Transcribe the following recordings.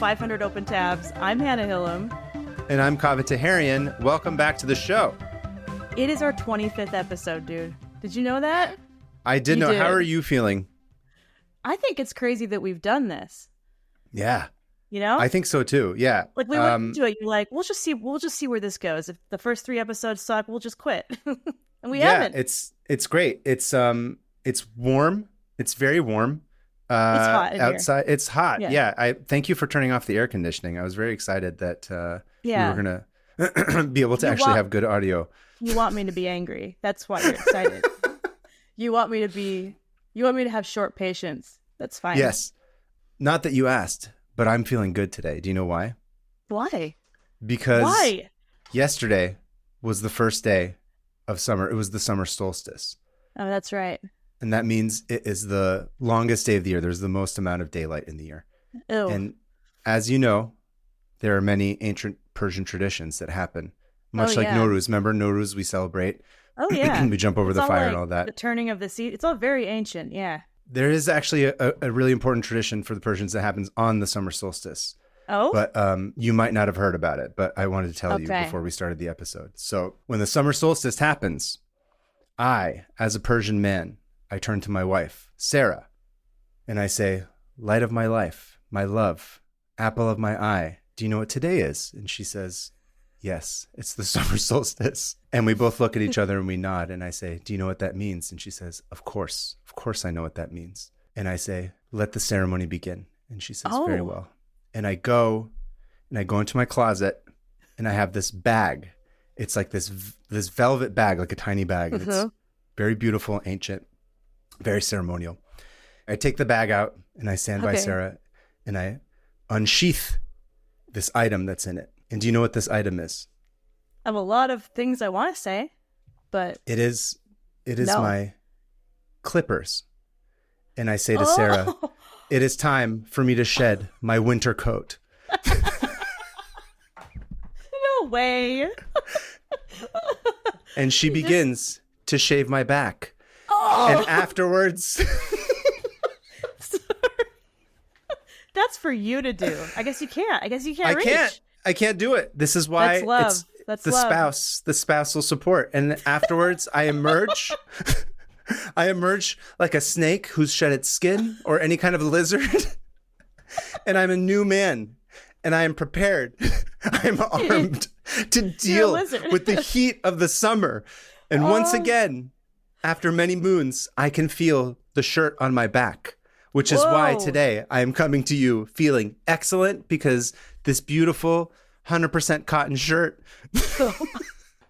500 Open Tabs. I'm Hannah Hillam. And I'm Kaveh Taharian. Welcome back to the show. It is our 25th episode, dude. Did you know that? I did know. Did. How are you feeling? I think it's crazy that we've done this. Yeah. You know? I think so too. Yeah. Like we went into it, you're like, we'll just see where this goes. If the first 3 episodes suck, we'll just quit. And we haven't. It's great. It's warm. It's very warm. It's hot in outside. Here. It's hot. Yeah. I thank you for turning off the air conditioning. I was very excited that we were gonna be able to have good audio. You want me to be angry. That's why you're excited. You want me to have short patience. That's fine. Yes. Not that you asked, but I'm feeling good today. Do you know why? Why? Because yesterday was the first day of summer. It was the summer solstice. Oh, that's right. And that means it is the longest day of the year. There's the most amount of daylight in the year. Ew. And as you know, there are many ancient Persian traditions that happen. Much like Nowruz. Remember Nowruz, we celebrate. Oh, yeah. We jump over the fire and all that. The turning of the seed. It's all very ancient, yeah. There is actually a really important tradition for the Persians that happens on the summer solstice. Oh? But you might not have heard about it, but I wanted to tell you before we started the episode. So when the summer solstice happens, I, as a Persian man, I turn to my wife, Sarah, and I say, light of my life, my love, apple of my eye, do you know what today is? And she says, yes, it's the summer solstice. And we both look at each other and we nod. And I say, do you know what that means? And she says, of course I know what that means. And I say, let the ceremony begin. And she says, very well. And I go into my closet and I have this bag. It's like this velvet bag, like a tiny bag. And it's very beautiful, ancient, very ceremonial. I take the bag out and I stand by Sarah and I unsheath this item that's in it. And do you know what this item is? I have a lot of things I want to say, but it is my clippers. And I say to Sarah, it is time for me to shed my winter coat. No way. And she begins to shave my back. And afterwards... That's for you to do. I guess you can't. I can't do it. This is why That's the love. spousal support. And afterwards I emerge. I emerge like a snake who's shed its skin or any kind of lizard. And I'm a new man. And I am prepared. I'm armed to deal with the heat of the summer. And once again, after many moons, I can feel the shirt on my back, which is why today I am coming to you feeling excellent because this beautiful 100% cotton shirt.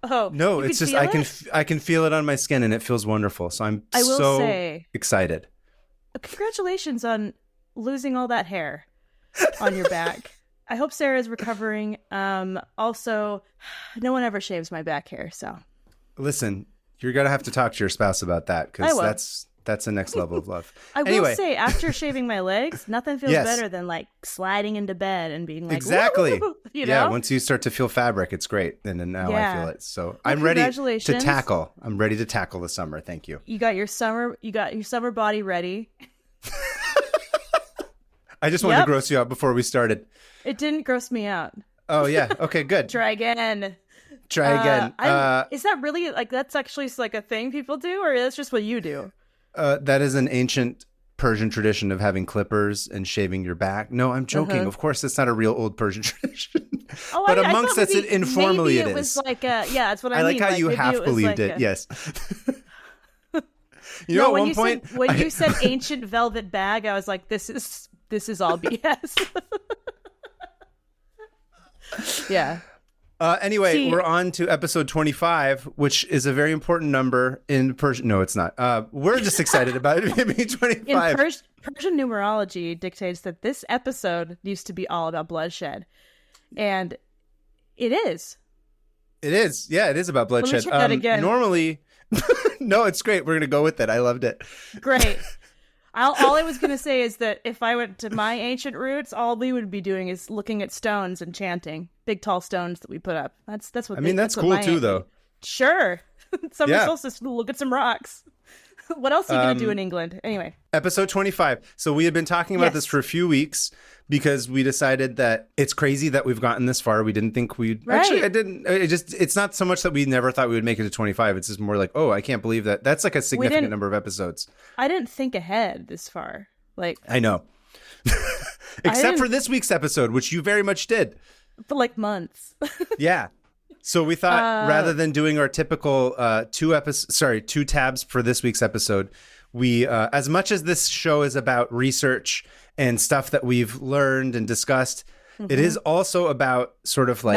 No, it's just I can feel it on my skin and it feels wonderful. So I'm so excited. Congratulations on losing all that hair on your back. I hope Sarah is recovering. Also, no one ever shaves my back hair, so. Listen, you're going to have to talk to your spouse about that because that's the next level of love. I will say, after shaving my legs, nothing feels better than like sliding into bed and being like, exactly. Woo! You know? Yeah, once you start to feel fabric, it's great. And then now I feel it. So I'm ready to tackle. I'm ready to tackle the summer. Thank you. You got your summer body ready. I just wanted to gross you out before we started. It didn't gross me out. Oh, yeah. Okay, good. Try again. Is that really that's actually like a thing people do, or that's just what you do? That is an ancient Persian tradition of having clippers and shaving your back. No, I'm joking. Of course, that's not a real old Persian tradition. But amongst us, informally it is. Was like that's what I mean. I like how you half believed it. Yes. At one point, when you said ancient velvet bag, I was like, this is all BS. Yeah. Anyway, we're on to episode 25, which is a very important number in Persian. No, it's not. We're just excited about it being 25. Persian numerology dictates that this episode needs to be all about bloodshed. And it is. It is. Yeah, it is about bloodshed. Let me try that again. Normally, no, it's great. We're going to go with it. I loved it. Great. All I was going to say is that if I went to my ancient roots, all we would be doing is looking at stones and chanting. Big, tall stones that we put up. That's what. I mean, that's cool too, though. Sure. Summer solstice. Look at some rocks. What else are you going to do in England? Anyway. Episode 25. So we had been talking about this for a few weeks because we decided that it's crazy that we've gotten this far. We didn't think we'd... Right. Actually, it's not so much that we never thought we would make it to 25. It's just more like, oh, I can't believe that. That's like a significant number of episodes. I didn't think ahead this far. Like, I know. Except for this week's episode, which you very much did. For like months. Yeah. So we thought rather than doing our typical two tabs for this week's episode, we as much as this show is about research and stuff that we've learned and discussed, it is also about sort of like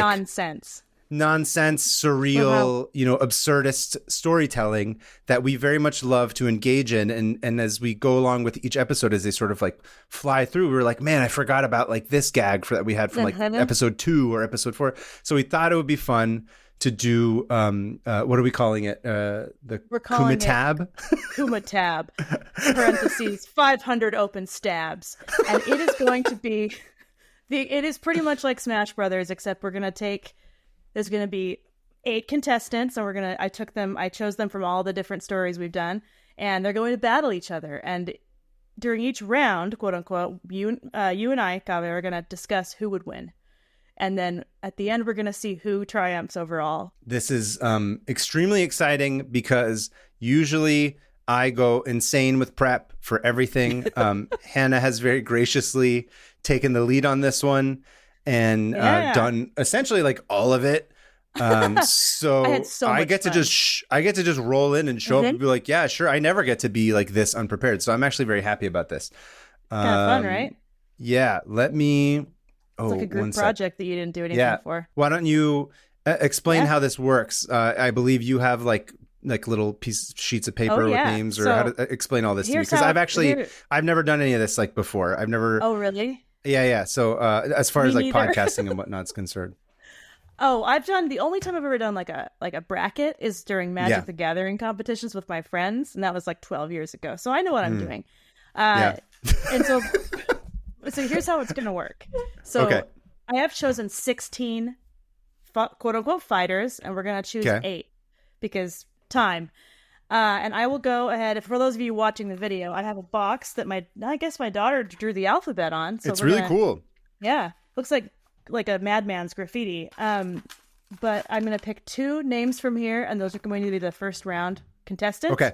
nonsense, surreal, absurdist storytelling that we very much love to engage in. And as we go along with each episode, as they sort of like fly through, we're like, man, I forgot about like this gag that we had from like episode 2 or episode 4. So we thought it would be fun to do, what are we calling it? We're calling Kumitab? Kumitab, parentheses, 500 open stabs. And it is going to be, it is pretty much like Smash Brothers, except we're going to take... There's going to be 8 contestants, and I chose them from all the different stories we've done, and they're going to battle each other. And during each round, quote unquote, you and I, Kaveh, are going to discuss who would win. And then at the end, we're going to see who triumphs overall. This is extremely exciting because usually I go insane with prep for everything. Hannah has very graciously taken the lead on this one. And done essentially like all of it. So I get to just roll in and show up and be like, yeah, sure. I never get to be like this unprepared. So I'm actually very happy about this. Kind of fun, right? Yeah. Let me. It's like a group project that you didn't do anything for. Why don't you explain how this works? I believe you have like little sheets of paper with names, or how to explain all this to me, because I've never done any of this like before. I've never. Oh, really? Yeah. So as far as like podcasting and whatnot's concerned. Oh, the only time I've ever done like a bracket is during Magic the Gathering competitions with my friends. And that was like 12 years ago. So I know what I'm doing. And so here's how it's going to work. So I have chosen 16 quote unquote fighters, and we're going to choose 8 because time. And I will go ahead. For those of you watching the video, I have a box that my daughter drew the alphabet on. So it's really cool. Yeah, looks like a madman's graffiti. But I'm going to pick 2 names from here, and those are going to be the first round contestants. Okay.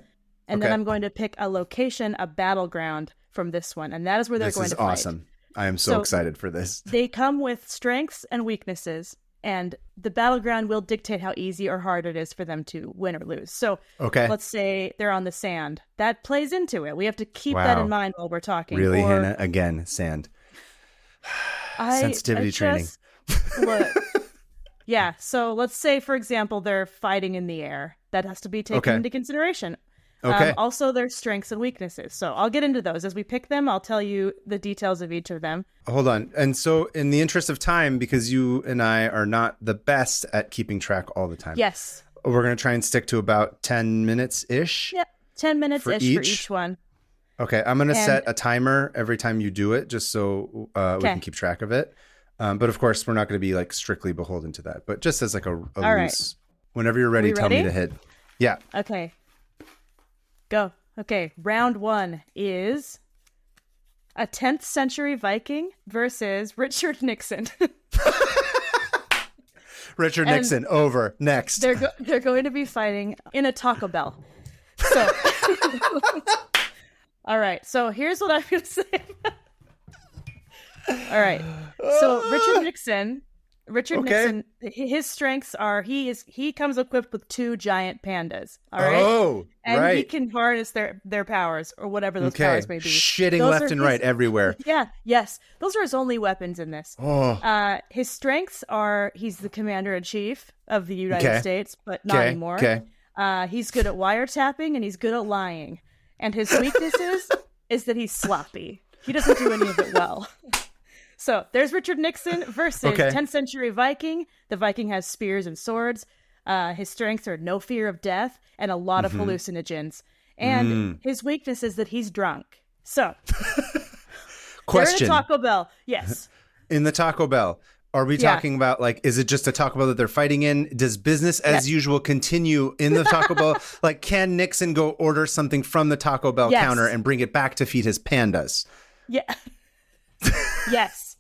And then I'm going to pick a location, a battleground from this one, and that is where they're going to fight. This is awesome. I am so excited for this. They come with strengths and weaknesses. And the battleground will dictate how easy or hard it is for them to win or lose. So let's say they're on the sand. That plays into it. We have to keep that in mind while we're talking. Really, Hannah? Again, sand. Sensitivity training. Look, yeah. So let's say, for example, they're fighting in the air. That has to be taken into consideration. Also, their strengths and weaknesses. So I'll get into those. As we pick them, I'll tell you the details of each of them. Hold on. And so in the interest of time, because you and I are not the best at keeping track all the time. Yes. We're going to try and stick to about 10 minutes-ish. Yep. 10 minutes-ish for each one. Okay. I'm going to set a timer every time you do it, just so we can keep track of it. But of course, we're not going to be like strictly beholden to that. But just as like a loose, right. Whenever you're ready, tell me to hit. Yeah. Okay. Go. Okay, round 1 is a 10th century Viking versus Richard Nixon. Richard Nixon, over. Next. They're going to be fighting in a Taco Bell. So, all right. So here's what I'm going to say. All right. So Richard Nixon, his strengths are he comes equipped with 2 giant pandas. All right. Oh, and he can harness their powers, or whatever those powers may be. Shitting left and right everywhere. Yeah. Yes. Those are his only weapons in this. Oh. His strengths are he's the commander-in-chief of the United States, but not anymore. Okay. He's good at wiretapping and he's good at lying. And his weaknesses is that he's sloppy. He doesn't do any of it well. So there's Richard Nixon versus 10th century Viking. The Viking has spears and swords. His strengths are no fear of death and a lot of hallucinogens. And his weakness is that he's drunk. So, question. They're in a Taco Bell. Yes. In the Taco Bell, Are we talking about, like, is it just a Taco Bell that they're fighting in? Does business as usual continue in the Taco Bell? Like, can Nixon go order something from the Taco Bell counter and bring it back to feed his pandas? Yeah. Yes.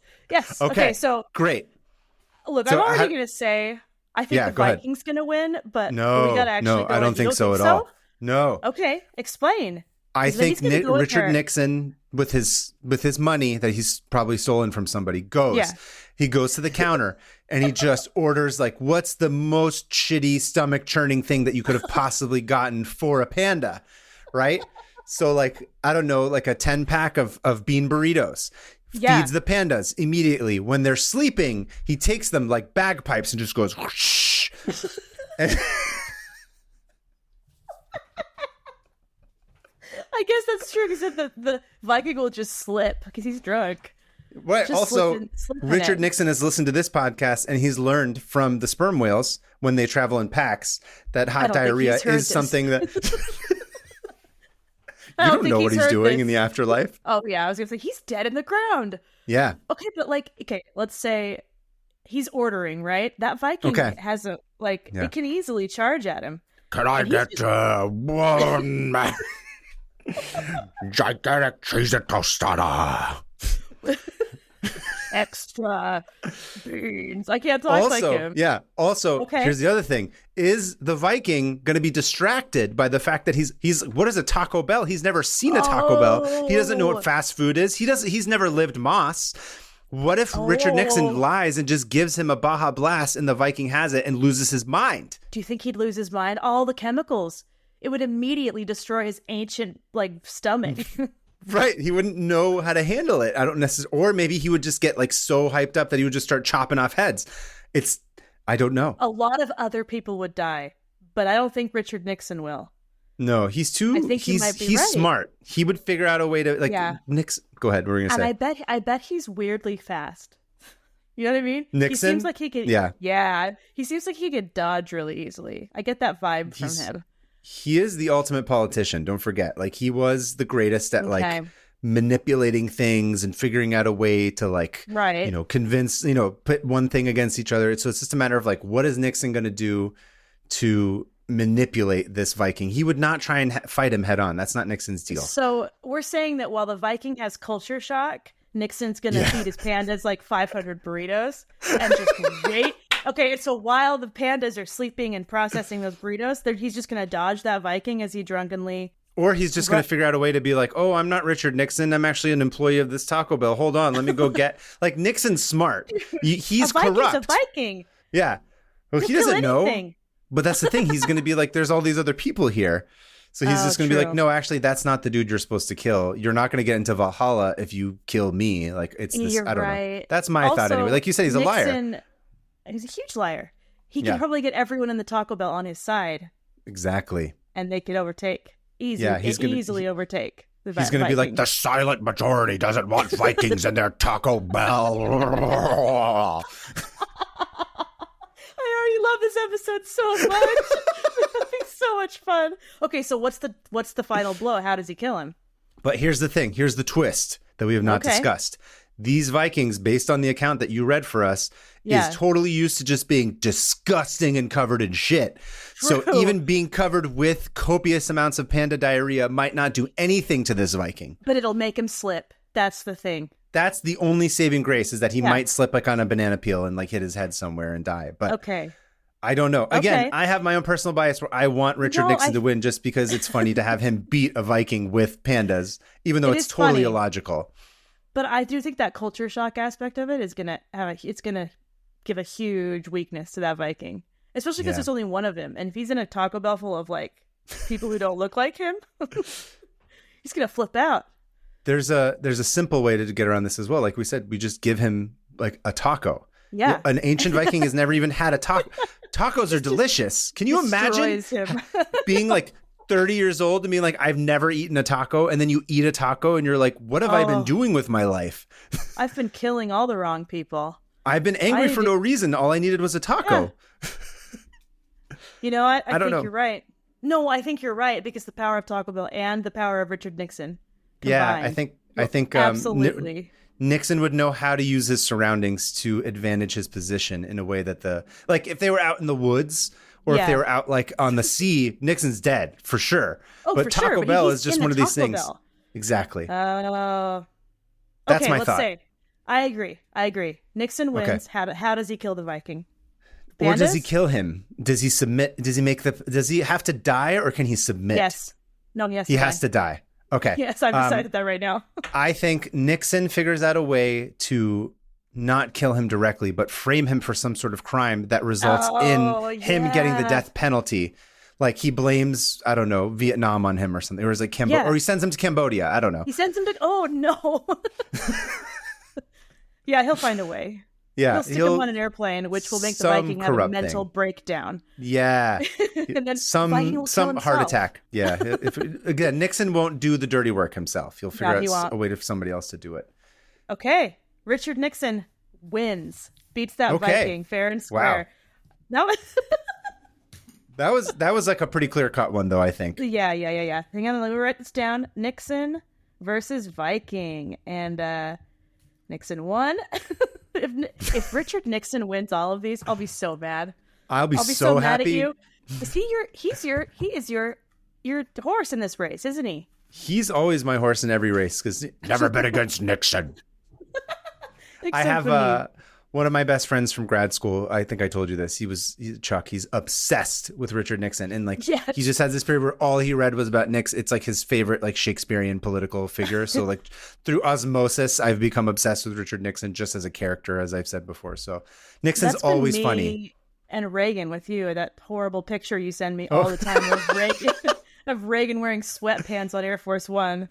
Okay, so. Great. Look, I'm already going to say, I think the Vikings going to win, but we got to actually I don't think so at all. No. Okay, explain. I think Richard Nixon, with his money that he's probably stolen from somebody, goes. Yeah. He goes to the counter and he just orders, like, what's the most shitty stomach churning thing that you could have possibly gotten for a panda, right? So, like, I don't know, like a 10-pack of bean burritos. Feeds the pandas immediately. When they're sleeping, he takes them like bagpipes and just goes whoosh. I guess that's true, because the Viking will just slip because he's drunk. Right. Also, Richard Nixon has listened to this podcast, and he's learned from the sperm whales when they travel in packs that hot diarrhea is something that... You don't know what he's doing in the afterlife. Oh, yeah. I was going to say, he's dead in the ground. Yeah. Okay, but let's say he's ordering, right? That Viking has it can easily charge at him. Can I get one gigantic cheese tostada? Extra beans. I can't talk like him. Yeah. Also, here's the other thing. Is the Viking going to be distracted by the fact that he's what is a Taco Bell? He's never seen a Taco Bell. He doesn't know what fast food is. He's never lived Moss. What if Richard Nixon lies and just gives him a Baja Blast and the Viking has it and loses his mind? Do you think he'd lose his mind? All the chemicals. It would immediately destroy his ancient stomach. Right. He wouldn't know how to handle it. I don't necessarily, or maybe he would just get so hyped up that he would just start chopping off heads. I don't know. A lot of other people would die, but I don't think Richard Nixon will. No, he's too, I think he's right. Smart. He would figure out a way to Nixon. Go ahead. What were you going to say? And I bet he's weirdly fast. You know what I mean? Nixon? He seems like he could. Yeah. He seems like he could dodge really easily. I get that vibe from him. He is the ultimate politician. Don't forget. He was the greatest at manipulating things and figuring out a way to convince, put one thing against each other. So it's just a matter of what is Nixon going to do to manipulate this Viking? He would not try and fight him head on. That's not Nixon's deal. So we're saying that while the Viking has culture shock, Nixon's going to feed his pandas 500 burritos and just wait. Okay, so while the pandas are sleeping and processing those burritos, he's just going to dodge that Viking as he drunkenly... Or he's just going to figure out a way to be oh, I'm not Richard Nixon. I'm actually an employee of this Taco Bell. Hold on, let me go get... Nixon's smart. He's corrupt. A Viking. Yeah. Well, he doesn't know. But that's the thing. He's going to be there's all these other people here. So he's just going to be no, actually, that's not the dude you're supposed to kill. You're not going to get into Valhalla if you kill me. It's this... You're I don't right. know. That's my thought anyway. Like you said, he's a liar. He's a huge liar. He can probably get everyone in the Taco Bell on his side. Exactly. And they could overtake. Easily overtake. He's going to be the silent majority doesn't want Vikings in their Taco Bell. I already love this episode so much. It's having so much fun. Okay, so what's the final blow? How does he kill him? But here's the thing. Here's the twist that we have not discussed. These Vikings, based on the account that you read for us, is totally used to just being disgusting and covered in shit. True. So even being covered with copious amounts of panda diarrhea might not do anything to this Viking. But it'll make him slip. That's the thing. That's the only saving grace, is that he might slip on a banana peel and hit his head somewhere and die. But I don't know. Again, I have my own personal bias where I want Richard Nixon to win just because it's funny to have him beat a Viking with pandas, even though it's totally illogical. But I do think that culture shock aspect of it is gonna give a huge weakness to that Viking, especially because there's only one of him, and if he's in a Taco Bell full of people who don't look like him, he's gonna flip out. There's a simple way to get around this as well. Like we said, we just give him a taco. Yeah, an ancient Viking has never even had a taco. Tacos are delicious. Can you imagine being 30 years old and being I've never eaten a taco, and then you eat a taco and you're what have I been doing with my life? I've been killing all the wrong people. I've been angry for no reason. All I needed was a taco. Yeah. You know what? I think you're right. No, I think you're right, because the power of Taco Bell and the power of Richard Nixon combined. Yeah, I think absolutely. Nixon would know how to use his surroundings to advantage his position in a way that if they were out in the woods or if they were out like on the sea, Nixon's dead for sure. Oh, but for Taco sure. Bell is just one of these things. Bell. Exactly. That's my thought. Say. I agree. Nixon wins. Okay. How does he kill the Viking? Pandas? Or does he kill him? Does he submit? Does he have to die or can he submit? Yes. No, he has to die. Okay. Yes, I've decided that right now. I think Nixon figures out a way to not kill him directly, but frame him for some sort of crime that results in him getting the death penalty. Like he blames, I don't know, Vietnam on him or something. Or is it or he sends him to Cambodia. I don't know. He sends him to, oh no. Yeah, he'll find a way. Yeah, he'll stick him on an airplane, which will make the Viking have a mental breakdown. Yeah, and then some heart attack. Yeah, again, Nixon won't do the dirty work himself. He'll figure out a way for somebody else to do it. Okay, Richard Nixon wins, beats that Viking fair and square. Wow. That was like a pretty clear cut one, though. I think. Yeah. Hang on, let me write this down. Nixon versus Viking, and Nixon won. If Richard Nixon wins all of these, I'll be so mad. I'll be so mad happy. At you. He is your horse in this race, isn't he? He's always my horse in every race because never bet against Nixon. I have one of my best friends from grad school. I think I told you this. Chuck. He's obsessed with Richard Nixon, and he just has this period where all he read was about Nixon. It's like his favorite like Shakespearean political figure. So like through osmosis, I've become obsessed with Richard Nixon just as a character, as I've said before. So Nixon's always funny. And Reagan with you, that horrible picture you send me all the time of Reagan wearing sweatpants on Air Force One.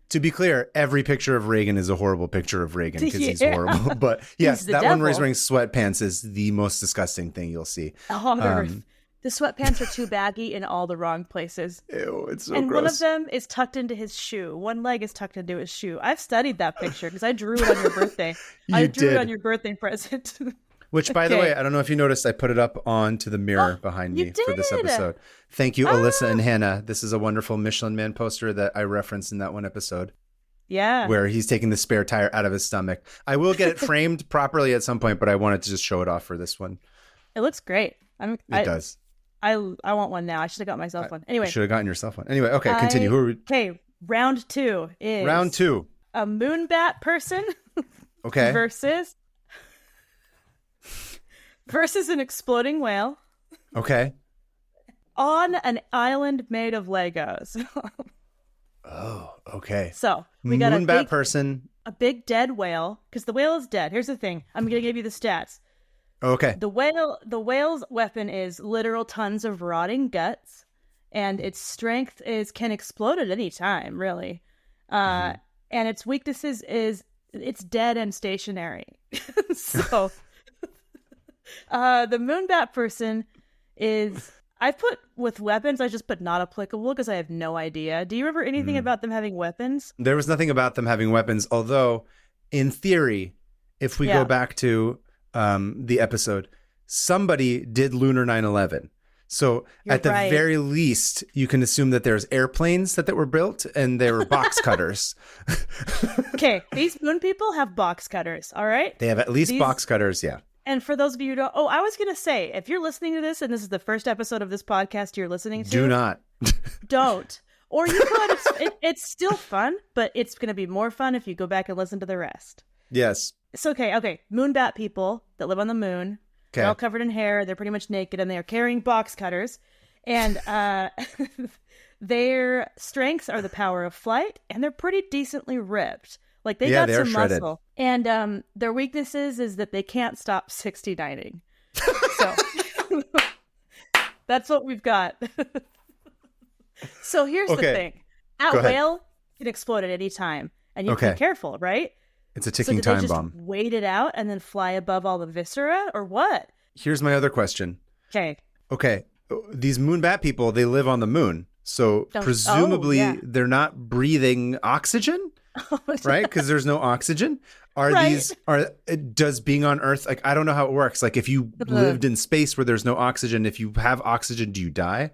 To be clear, every picture of Reagan is a horrible picture of Reagan because he's horrible. But yes, that one where he's wearing sweatpants is the most disgusting thing you'll see. The sweatpants are too baggy in all the wrong places. Ew, it's so and gross. One of them is tucked into his shoe. One leg is tucked into his shoe. I've studied that picture because I drew it on your birthday. I drew it on your birthday present. Which, by the way, I don't know if you noticed, I put it up onto the mirror behind me for this episode. Thank you, Alyssa and Hannah. This is a wonderful Michelin Man poster that I referenced in that one episode. Yeah. Where he's taking the spare tire out of his stomach. I will get it framed properly at some point, but I wanted to just show it off for this one. It looks great. It does. I want one now. I should have got myself one. Anyway. You should have gotten yourself one. Anyway, okay, continue. Who are we? Okay, round 2 is... Round 2. A moonbat person. Okay. Versus an exploding whale. Okay. On an island made of Legos. Oh, okay. So we got moonbat person. A big dead whale, because the whale is dead. Here's the thing. I'm going to give you the stats. Okay. The whale's weapon is literal tons of rotting guts, and its strength can explode at any time, really. And its weaknesses is it's dead and stationary. So the moonbat person is... I put with weapons, I just put not applicable because I have no idea. Do you remember anything about them having weapons? There was nothing about them having weapons, although in theory, if we go back to the episode, somebody did Lunar 9/11. So at the very least, you can assume that there's airplanes that were built and they were box cutters. Okay, these moon people have box cutters, all right? They have at least box cutters, yeah. And for those of you who don't... Oh, I was going to say, if you're listening to this and this is the first episode of this podcast you're listening to... Do not. Don't. Or you could. It's still fun, but it's going to be more fun if you go back and listen to the rest. Yes. It's okay. Moonbat people that live on the moon. Okay. They're all covered in hair. They're pretty much naked, and they are carrying box cutters. And their strengths are the power of flight, and they're pretty decently ripped. Like, they got some muscle. And their weaknesses is that they can't stop 69ing. So that's what we've got. So here's the thing. That whale can explode at any time. And you have to be careful, right? It's a ticking time bomb. Wait it out and then fly above all the viscera, or what? Here's my other question. Okay. These moonbat people, they live on the moon. So presumably they're not breathing oxygen? Right? Because there's no oxygen. Does being on Earth, like, I don't know how it works. Like, if you lived in space where there's no oxygen, if you have oxygen, do you die?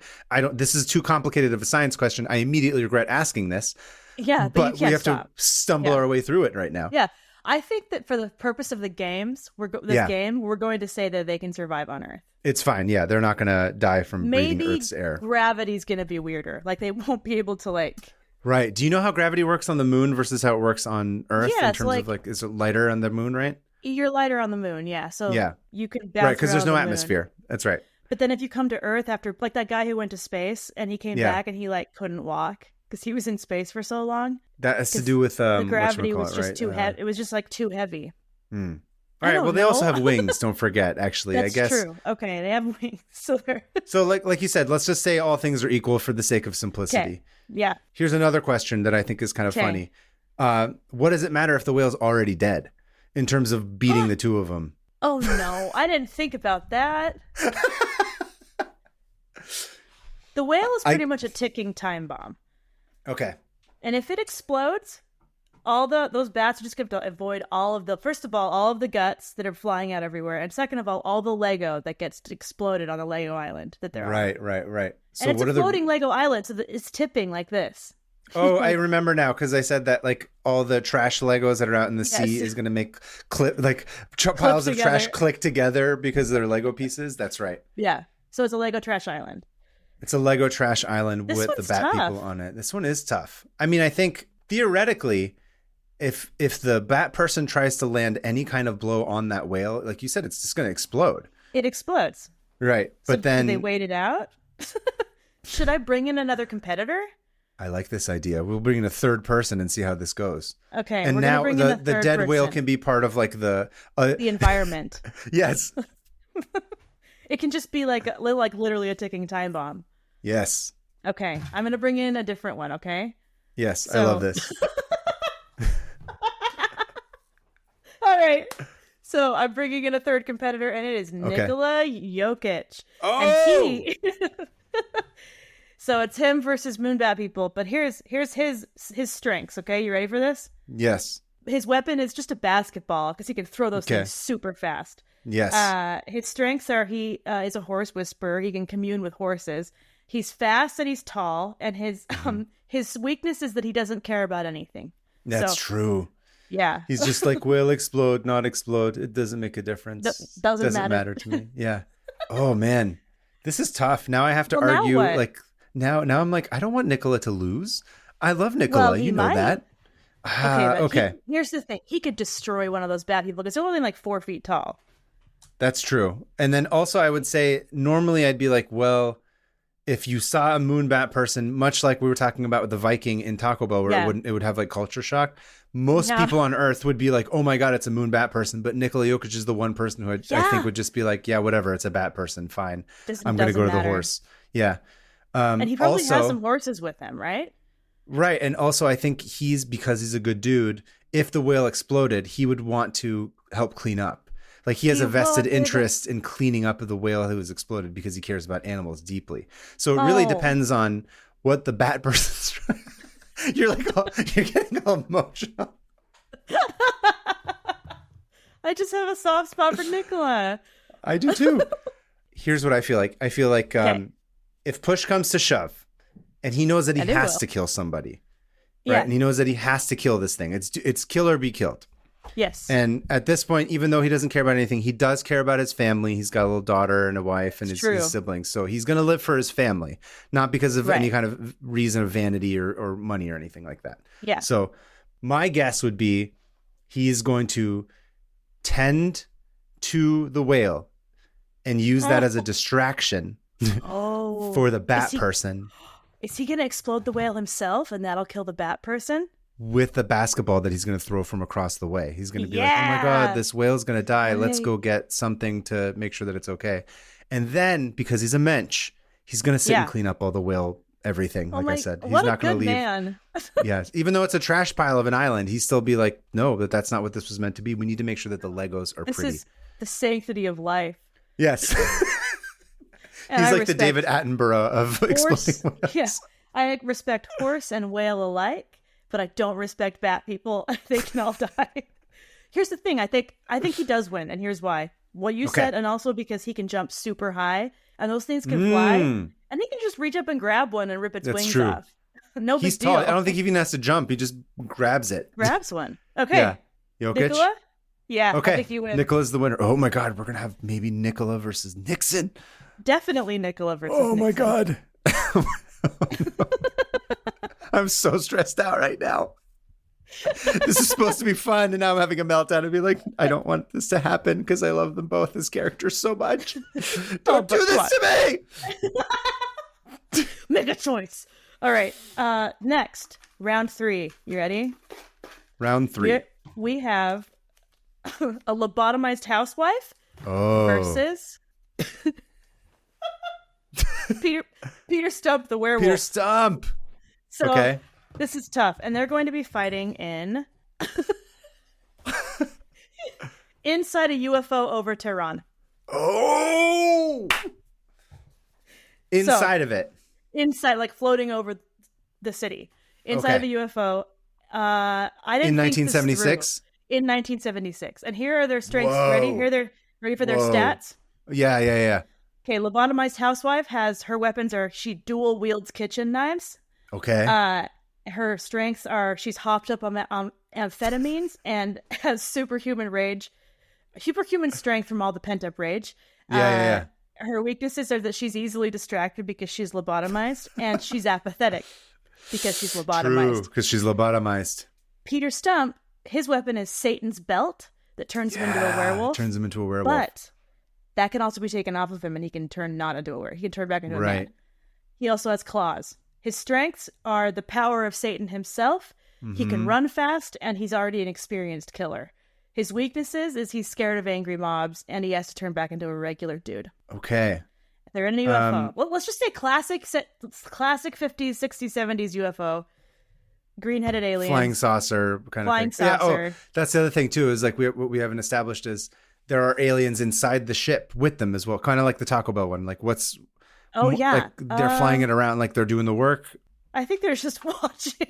This is too complicated of a science question. I immediately regret asking this. Yeah, but we have to stumble our way through it right now. Yeah. I think that for the purpose of the games, we're going to say that they can survive on Earth. It's fine. Yeah, they're not going to die from breathing Earth's air. Gravity's going to be weirder. Like, they won't be able to, like... Right. Do you know how gravity works on the moon versus how it works on Earth in terms of, like, is it lighter on the moon, right? You're lighter on the moon, yeah. So you can bounce right, because there's no the atmosphere. Moon. That's right. But then if you come to Earth after, like that guy who went to space and he came back and he, like, couldn't walk because he was in space for so long. That has to do with the gravity was just too heavy. It was just, like, too heavy. All right. Well, they also have wings. Don't forget. Actually, That's I guess true. Okay, they have wings. So like you said, let's just say all things are equal for the sake of simplicity. Okay. Yeah. Here's another question that I think is kind of funny. What does it matter if the whale's already dead in terms of beating the two of them? Oh no, I didn't think about that. The whale is pretty much a ticking time bomb. Okay. And if it explodes, those bats are just going to avoid all of the guts that are flying out everywhere, and second of all the Lego that gets exploded on the Lego island that they're on. Right. So and it's a floating Lego island, so it's tipping like this. Oh, I remember now, because I said that, like, all the trash Legos that are out in the sea is going to make piles of trash click together because they're Lego pieces. That's right. Yeah. So it's a Lego trash island. It's a Lego trash island with the bat tough. people on it. This one is tough. I mean, I think theoretically, if the bat person tries to land any kind of blow on that whale, like you said, it's just going to explode. It explodes. Right. But then they wait it out. Should I bring in another competitor? I like this idea. We'll bring in a third person and see how this goes. Okay. And now the dead whale can be part of, like, the environment. Yes. It can just be like literally a ticking time bomb. Yes. Okay. I'm going to bring in a different one. Okay. Yes. I love this. All right. So I'm bringing in a third competitor, and it is Nikola Jokic. Oh! And so it's him versus Moonbat people. But here's his strengths. Okay, you ready for this? Yes. His weapon is just a basketball because he can throw those things super fast. Yes. His strengths are he is a horse whisperer. He can commune with horses. He's fast and he's tall. And his weakness is that he doesn't care about anything. That's true. Yeah. He's just like, will explode, not explode. It doesn't make a difference. Doesn't matter to me. Yeah. Oh, man. This is tough. Now I have to argue. Like, now I'm like, I don't want Nikola to lose. I love Nikola. You know that. Okay. Here's the thing. He could destroy one of those bat people because they're only like 4 feet tall. That's true. And then also I would say, normally I'd be like, well, if you saw a moonbat person, much like we were talking about with the Viking in Taco Bell, where it would have like culture shock. Most people on Earth would be like, oh my God, it's a moonbat person. But Nikola Jokic is the one person who I think would just be like, yeah, whatever, it's a bat person. Fine. I'm going to go to the horse. Yeah. And he probably has some horses with him, right? Right. And also I think because he's a good dude, if the whale exploded, he would want to help clean up. Like, he has a vested interest in cleaning up the whale who was exploded because he cares about animals deeply. So it really depends on what the bat person's trying. You're getting all emotional. I just have a soft spot for Nikola. I do too. Here's what I feel like. I feel like if push comes to shove, and he knows that he has to kill somebody, right? And he knows that he has to kill this thing. It's kill or be killed. Yes. And at this point, even though he doesn't care about anything, he does care about his family. He's got a little daughter and a wife and his siblings. So he's going to live for his family, not because of any kind of reason of vanity or money or anything like that. Yeah. So my guess would be he's going to tend to the whale and use that as a distraction for the bat person. Is he going to explode the whale himself and that'll kill the bat person? With the basketball that he's going to throw from across the way. He's going to be like, oh my God, this whale's going to die. Let's go get something to make sure that it's okay. And then, because he's a mensch, he's going to sit and clean up all the whale everything. Like I said, he's not going to leave. Man. Yes. Even though it's a trash pile of an island, he'd still be like, no, that's not what this was meant to be. We need to make sure that the Legos are pretty. This is the sanctity of life. Yes. He's like the David Attenborough of exploding whales. Yeah. I respect horse and whale alike. But I don't respect bat people. They can all die. here's the thing. I think he does win, and here's why. What you said, and also because he can jump super high, and those things can fly, and he can just reach up and grab one and rip its wings off. No big deal. He's tall. I don't think he even has to jump. He just grabs it. Grabs one. Okay. Yeah. Jokic? Nikola? Yeah. Okay. I think you win. Nikola's the winner. Oh my God. We're going to have maybe Nikola versus Nixon. Definitely Nikola versus Nixon. Oh my God. I'm so stressed out right now. This is supposed to be fun, and now I'm having a meltdown and be like, I don't want this to happen because I love them both as characters so much. Don't do this to me. Make a choice. All right. Next, round 3. You ready? Round 3. We have a lobotomized housewife versus Peter Stump, the werewolf. Peter Stump. So this is tough, and they're going to be fighting in inside a UFO over Tehran. Oh, inside of it. Inside, like floating over the city. Inside of a UFO. I didn't. In 1976. In 1976, and here are their strengths. Ready? Here they're ready for their stats. Yeah. Okay, lobotomized housewife her weapons are she dual wields kitchen knives. Okay. Her strengths are she's hopped up on amphetamines and has superhuman strength from all the pent up rage. Yeah. Her weaknesses are that she's easily distracted because she's lobotomized, and she's apathetic because she's lobotomized. True, because she's lobotomized. Peter Stump, his weapon is Satan's belt that turns him into a werewolf. Turns him into a werewolf. But that can also be taken off of him, and he can turn not into a werewolf. He can turn back into a man. He also has claws. His strengths are the power of Satan himself. Mm-hmm. He can run fast, and he's already an experienced killer. His weaknesses is he's scared of angry mobs, and he has to turn back into a regular dude. Okay. If they're in a UFO. Well, let's just say classic 50s, 60s, 70s UFO. Green-headed aliens. Flying saucer kind of thing. Flying saucer. Yeah, that's the other thing, too, is like what we haven't established is there are aliens inside the ship with them as well. Kind of like the Taco Bell one. Like what's... Oh, yeah. Like they're flying it around like they're doing the work. I think they're just watching.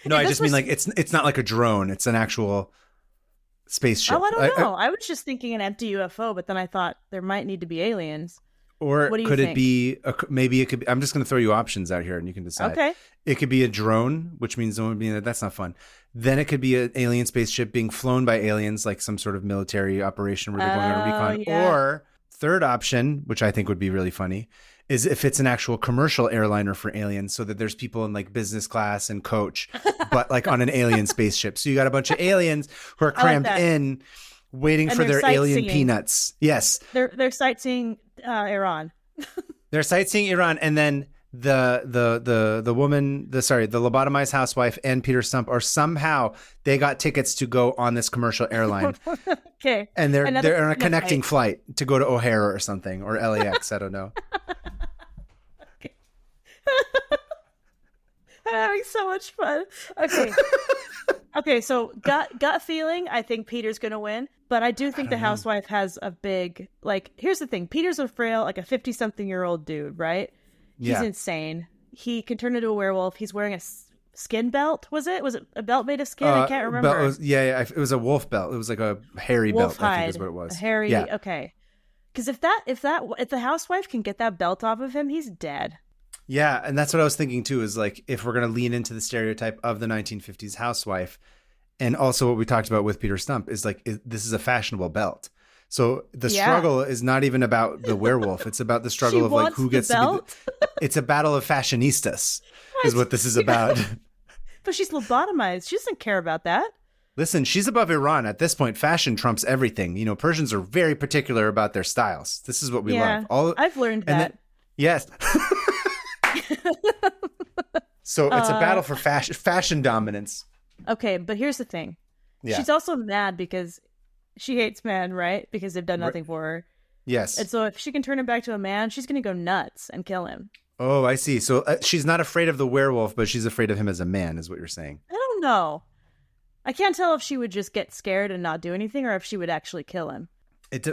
No, I just mean like it's not like a drone. It's an actual spaceship. Oh, I don't know. I was just thinking an empty UFO, but then I thought there might need to be aliens. Or could it be, maybe it could be, I'm just going to throw you options out here and you can decide. Okay. It could be a drone, which means that's not fun. Then it could be an alien spaceship being flown by aliens, like some sort of military operation where they're going on a recon. Yeah. Or third option, which I think would be really funny, is if it's an actual commercial airliner for aliens, so that there's people in like business class and coach, but like on an alien spaceship. So you got a bunch of aliens who are crammed in, waiting for their alien peanuts. Yes, they're sightseeing Iran. They're sightseeing Iran, and then the woman, the lobotomized housewife and Peter Stump are somehow they got tickets to go on this commercial airline. Okay, and they're on a connecting flight to go to O'Hara or something, or LAX. I don't know. Okay. I'm having so much fun. Okay, so gut feeling, I think Peter's gonna win, but I do think the housewife has a big, like, here's the thing, Peter's a frail, like a 50-something-year-old dude, right? He's insane. He can turn into a werewolf. He's wearing a skin belt. Was it a belt made of skin? I can't remember. It was a wolf belt. It was like a hairy wolf belt, hide, I think is what it was. A hairy, okay. Because if the housewife can get that belt off of him, he's dead. Yeah, and that's what I was thinking too, is like if we're going to lean into the stereotype of the 1950s housewife, and also what we talked about with Peter Stump is like this is a fashionable belt. So the struggle is not even about the werewolf. It's about the struggle of like who gets to be it's a battle of fashionistas is what this is about. But she's lobotomized. She doesn't care about that. Listen, she's above Iran. At this point, fashion trumps everything. You know, Persians are very particular about their styles. This is what we love. I've learned that. Yes. So it's a battle for fashion dominance. Okay, but here's the thing. Yeah. She's also mad because she hates men, right? Because they've done nothing for her. Yes. And so if she can turn him back to a man, she's going to go nuts and kill him. Oh, I see. So she's not afraid of the werewolf, but she's afraid of him as a man, is what you're saying. I don't know. I can't tell if she would just get scared and not do anything or if she would actually kill him.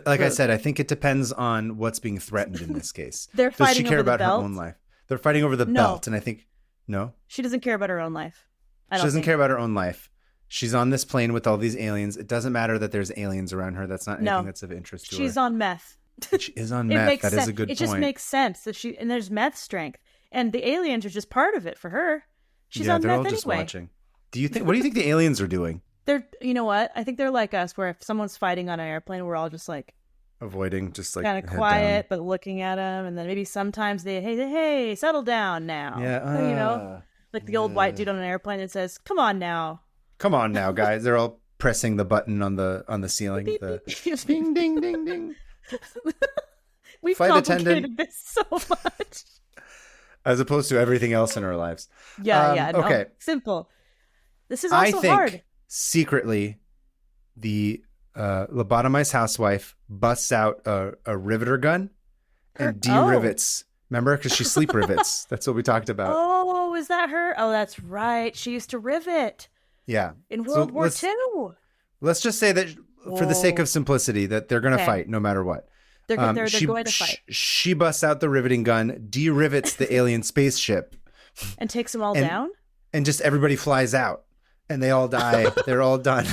I said, I think it depends on what's being threatened in this case. They're fighting over the belt. Does she care about her own life? They're fighting over the belt, and I think, no? She doesn't care about her own life. She doesn't care about her own life. She's on this plane with all these aliens. It doesn't matter that there's aliens around her. That's not anything that's of interest to her. She's on meth. She is on meth. That is a good point. It just makes sense that and there's meth strength, and the aliens are just part of it for her. She's on they're meth all anyway. Just watching. What do you think the aliens are doing? They're, you know what? I think they're like us, where if someone's fighting on an airplane, we're all just like avoiding, just like kind of quiet, but looking at them, and then maybe sometimes hey, settle down now. Yeah, you know, like the old white dude on an airplane that says, "Come on now, guys." They're all pressing the button on the ceiling. Beep, the beep. Ding, ding, ding, ding. We've Flight complicated attendant. this so much, as opposed to everything else in our lives. Yeah. No, okay, simple. This is also I think hard. Secretly, the lobotomized housewife busts out a riveter gun and de-rivets. Remember? Because she sleep rivets. That's what we talked about. Oh, is that her? Oh, that's right. She used to rivet. Yeah. In World War II. Let's just say that for the sake of simplicity, that they're going to fight no matter what. They're going to fight. She busts out the riveting gun, de-rivets the alien spaceship. And takes them all down? And just everybody flies out. And they all die. They're all done.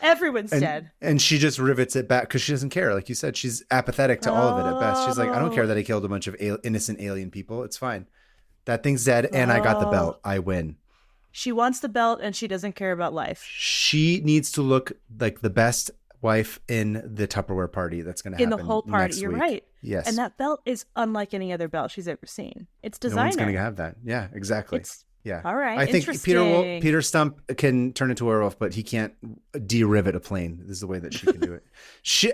Everyone's dead. And she just rivets it back because she doesn't care. Like you said, she's apathetic to all of it at best. She's like, I don't care that I killed a bunch of innocent alien people. It's fine. That thing's dead and I got the belt. I win. She wants the belt and she doesn't care about life. She needs to look like the best wife in the Tupperware party that's going to happen in the whole party. You're right. Yes. And that belt is unlike any other belt she's ever seen. It's designer. No one's going to have that. Yeah, exactly. Yeah. All right. I think Peter Stump can turn into a werewolf, but he can't de-rivet a plane. This is the way that she can do it.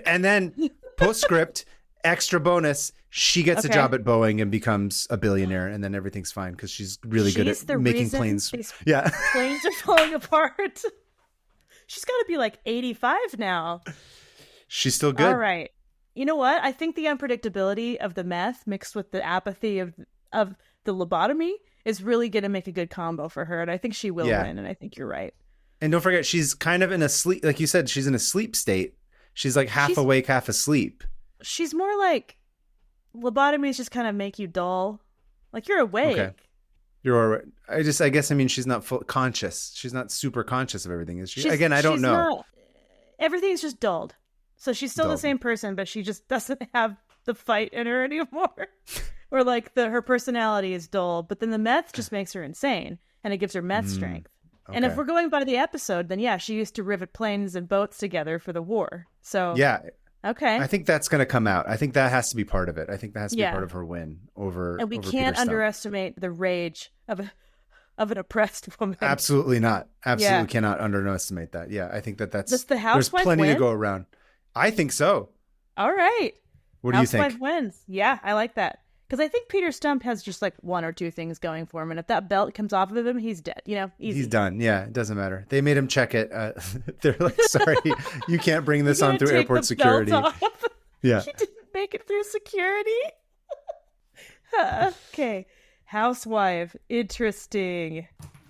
And then postscript, extra bonus, she gets a job at Boeing and becomes a billionaire, and then everything's fine because she's really good at making planes. Yeah. Planes are falling apart. She's got to be like 85 now. She's still good. All right. You know what? I think the unpredictability of the meth mixed with the apathy of the lobotomy is really going to make a good combo for her. And I think she will win. And I think you're right. And don't forget, she's kind of in a sleep, like you said, she's in a sleep state. She's like half awake, half asleep. She's more like lobotomies just kind of make you dull. Like you're awake. Okay. You're all right. I guess, she's not full conscious. She's not super conscious of everything, is she? Again, I don't know. Everything's just dulled. So she's still the same person, but she just doesn't have the fight in her anymore. Or like her personality is dull, but then the meth just makes her insane and it gives her meth strength. Okay. And if we're going by the episode, then she used to rivet planes and boats together for the war. So okay. I think that's going to come out. I think that has to be part of it. I think that has to be part of her win over. And we can't underestimate the rage of an oppressed woman. Absolutely not. Absolutely cannot underestimate that. Yeah, I think that's. Does the housewife There's plenty win? to go around. I think so. All right. What do you think? Housewife wins. Yeah, I like that. Because I think Peter Stump has just like one or two things going for him. And if that belt comes off of him, he's dead. Easy. He's done. Yeah, it doesn't matter. They made him check it. They're like, sorry, you can't bring this on through airport security. Yeah. He didn't make it through security. Okay. Housewife. Interesting.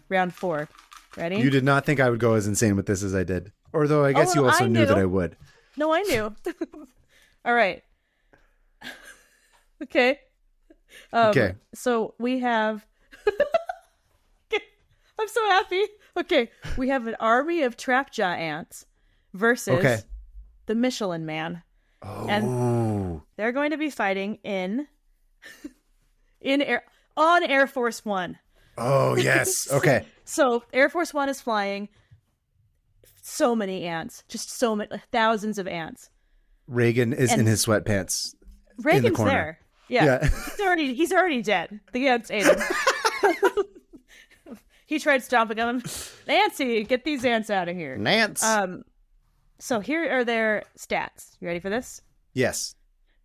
Round 4. Ready? You did not think I would go as insane with this as I did. Although I guess you also knew that I would. No, I knew. All right. Okay. Okay. So we have. Okay. I'm so happy. Okay. We have an army of trapjaw ants versus the Michelin Man. Oh. And they're going to be fighting on Air Force One. Oh, yes. Okay. So Air Force One is flying. So many ants. Just so many. Thousands of ants. Reagan is in his sweatpants. Reagan's in the corner. there. Yeah. He's already dead. The ants ate him. He tried stomping on him. Nancy, get these ants out of here. Nance. So here are their stats. You ready for this? Yes.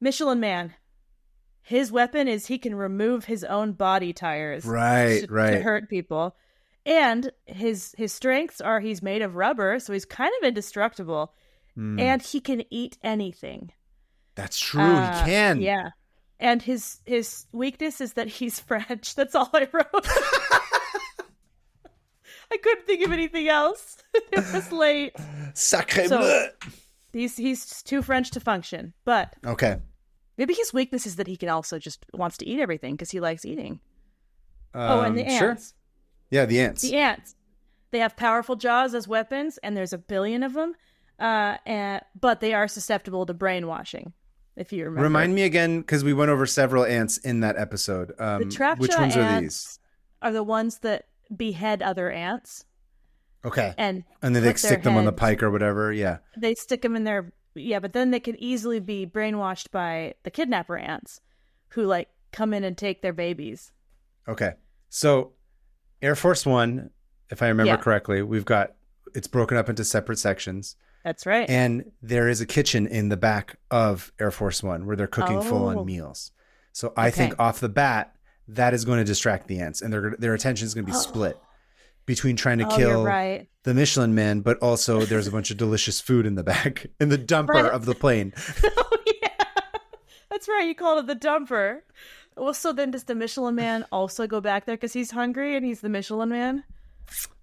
Michelin Man. His weapon is he can remove his own body tires. Right. To hurt people. And his strengths are he's made of rubber, so he's kind of indestructible. And he can eat anything. That's true. He can. Yeah. And his weakness is that he's French. That's all I wrote. I couldn't think of anything else. It was late. Sacré bleu. He's too French to function. But maybe his weakness is that he can also just wants to eat everything because he likes eating. And the ants. Sure. Yeah, the ants. The ants. They have powerful jaws as weapons, and there's a billion of them. But they are susceptible to brainwashing, if you remember. Remind me again, because we went over several ants in that episode. The trap which jaw ones ants are these? Are the ones that behead other ants. Okay. And then they stick them on the pike or whatever. Yeah. They stick them in their... Yeah, but then they can easily be brainwashed by the kidnapper ants who like come in and take their babies. Okay. So Air Force One, if I remember correctly, it's broken up into separate sections. That's right. And there is a kitchen in the back of Air Force One where they're cooking full-on meals. So I think off the bat, that is going to distract the ants, and their attention is going to be split between trying to kill the Michelin Man, but also there's a bunch of delicious food in the back, in the dumper of the plane. Oh, yeah. That's right. You called it the dumper. Well, so then does the Michelin Man also go back there because he's hungry and he's the Michelin Man?